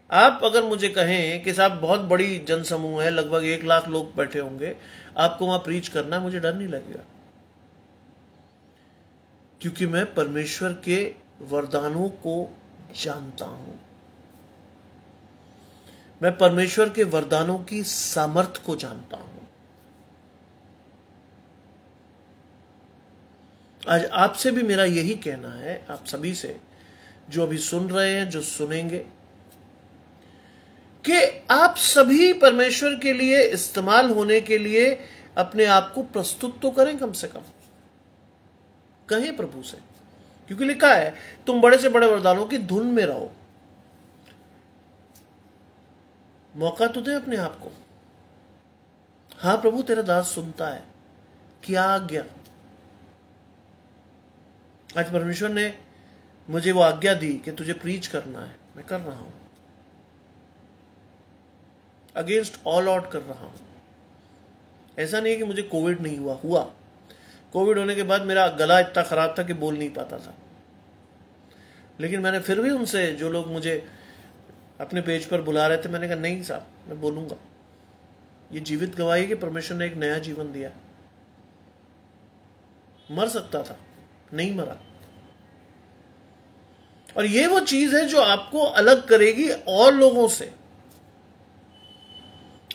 आप अगर मुझे कहें कि साहब बहुत बड़ी जनसमूह है, लगभग 1 लाख लोग बैठे होंगे, आपको वहां प्रीच करना है, मुझे डर नहीं लगेगा। क्योंकि मैं परमेश्वर के वरदानों को जानता हूं, मैं परमेश्वर के वरदानों की सामर्थ्य को जानता हूं। आज आपसे भी मेरा यही कहना है, आप सभी से जो अभी सुन रहे हैं, जो सुनेंगे, कि आप सभी परमेश्वर के लिए इस्तेमाल होने के लिए अपने आप को प्रस्तुत तो करें। कम से कम कहें प्रभु से, क्योंकि लिखा है तुम बड़े से बड़े वरदानों की धुन में रहो। मौका तो दे अपने आप को। हां प्रभु तेरा दास सुनता है, क्या आज्ञा। आज परमेश्वर ने मुझे वो आज्ञा दी कि तुझे प्रीच करना है, मैं कर रहा हूं, अगेंस्ट ऑल आउट कर रहा हूं। ऐसा नहीं है कि मुझे कोविड नहीं हुआ। कोविड होने के बाद मेरा गला इतना खराब था कि बोल नहीं पाता था, लेकिन मैंने फिर भी उनसे, जो लोग मुझे अपने पेज पर बुला रहे थे, मैंने कहा नहीं साहब, मैं बोलूंगा। ये जीवित गवाही कि परमेश्वर ने एक नया जीवन दिया। मर सकता था, नहीं मरा। और ये वो चीज है जो आपको अलग करेगी और लोगों से।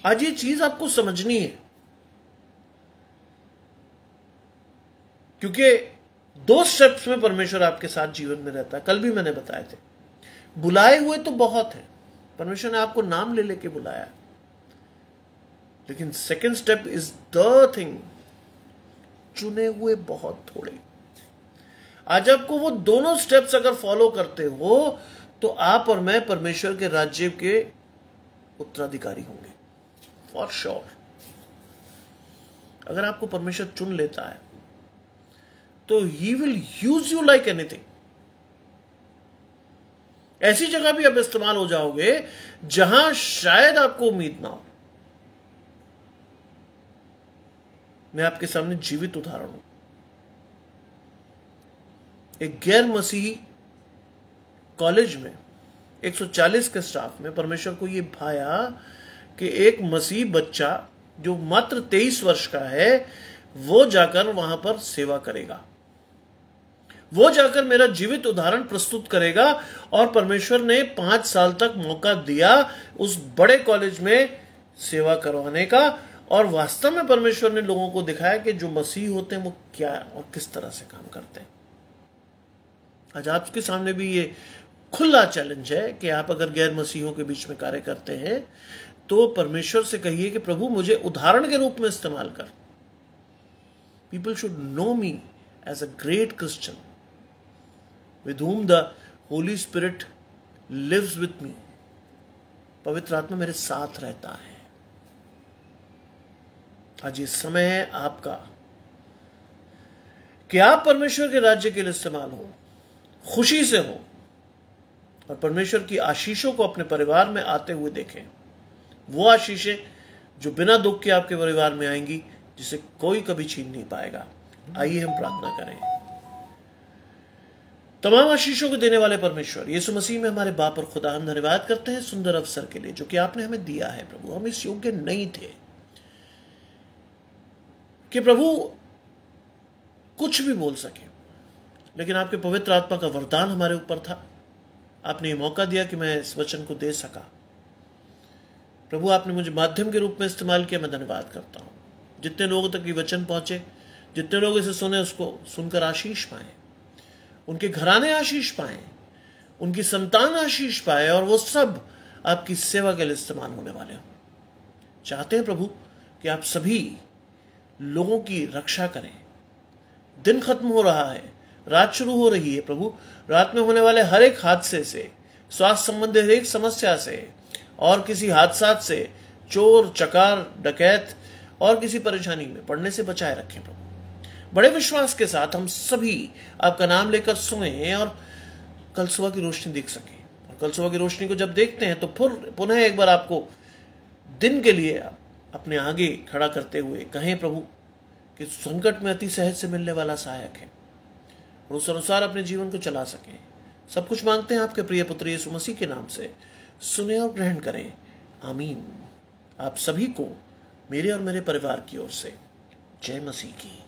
आज ये चीज आपको समझनी है, क्योंकि 2 स्टेप्स में परमेश्वर आपके साथ जीवन में रहता है। कल भी मैंने बताए थे, बुलाए हुए तो बहुत है, परमेश्वर ने आपको नाम ले लेके बुलाया, लेकिन second step is the thing, चुने हुए बहुत थोड़े। आज आपको वो दोनों स्टेप्स अगर फॉलो करते हो, तो आप और मैं परमेश्वर के राज्य के उत्तराधिकारी होंगे, फॉर श्योर। अगर आपको परमेश्वर चुन लेता है, तो he will use you like anything. ऐसी जगह भी आप इस्तेमाल हो जाओगे जहां शायद आपको उम्मीद ना हो। मैं आपके सामने जीवित उदाहरण हूं। एक गैर मसीही कॉलेज में 140 के स्टाफ में परमेश्वर को यह भाया कि एक मसीह बच्चा जो मात्र 23 वर्ष का है, वो जाकर वहां पर सेवा करेगा, वो जाकर मेरा जीवित उदाहरण प्रस्तुत करेगा। और परमेश्वर ने 5 साल तक मौका दिया उस बड़े कॉलेज में सेवा करवाने का। और वास्तव में परमेश्वर ने लोगों को दिखाया कि जो मसीह होते हैं वो क्या और किस तरह से काम करते हैं। आज आपके सामने भी ये खुला चैलेंज है कि आप अगर गैर मसीहों के बीच में कार्य करते हैं, तो परमेश्वर से कहिए कि प्रभु मुझे उदाहरण के रूप में इस्तेमाल कर। People should know me as a great Christian with whom the Holy Spirit lives with me. पवित्र आत्मा मेरे साथ रहता है। आज ये समय है आपका कि आप परमेश्वर के राज्य के लिए इस्तेमाल हो, खुशी से हो, और परमेश्वर की आशीषों को अपने परिवार में आते हुए देखें। वो आशीषें जो बिना दुख के आपके परिवार में आएंगी, जिसे कोई कभी छीन नहीं पाएगा। आइए हम प्रार्थना करें। तमाम आशीषों को देने वाले परमेश्वर यीशु मसीह में हमारे बाप और खुदा, हम धन्यवाद करते हैं सुंदर अवसर के लिए जो कि आपने हमें दिया है। प्रभु, हम इस योग्य नहीं थे कि प्रभु कुछ भी बोल सके, लेकिन आपके पवित्र आत्मा का वरदान हमारे ऊपर था। आपने ये मौका दिया कि मैं इस वचन को दे सका। प्रभु, आपने मुझे माध्यम के रूप में इस्तेमाल किया, मैं धन्यवाद करता हूँ। जितने लोगों तक ये वचन पहुंचे, जितने लोग इसे सुने, उसको सुनकर आशीष पाए, उनके घराने आशीष पाए, उनकी संतान आशीष पाए, और वो सब आपकी सेवा के लिए इस्तेमाल होने वाले हों। चाहते हैं प्रभु कि आप सभी लोगों की रक्षा करें। दिन खत्म हो रहा है, रात शुरू हो रही है। प्रभु, रात में होने वाले हर एक हादसे से, स्वास्थ्य संबंधी हर एक समस्या से, और किसी हादसा से, चोर चकार डकैत और किसी परेशानी में पड़ने से बचाए रखें। प्रभु, बड़े विश्वास के साथ हम सभी आपका नाम लेकर सोएं और कल सुबह की रोशनी देख सकें। और कल सुबह की रोशनी को जब देखते हैं तो फिर पुनः एक बार आपको दिन के लिए अपने आगे खड़ा करते हुए कहें प्रभु कि संकट में अति सहज से मिलने वाला सहायक है, और उस अनुसार अपने जीवन को चला सकें। सब कुछ मांगते हैं आपके प्रिय पुत्र यीशु मसीह के नाम से। सुने और ग्रहण करें। आमीन। आप सभी को मेरे और मेरे परिवार की ओर से जय मसीह की।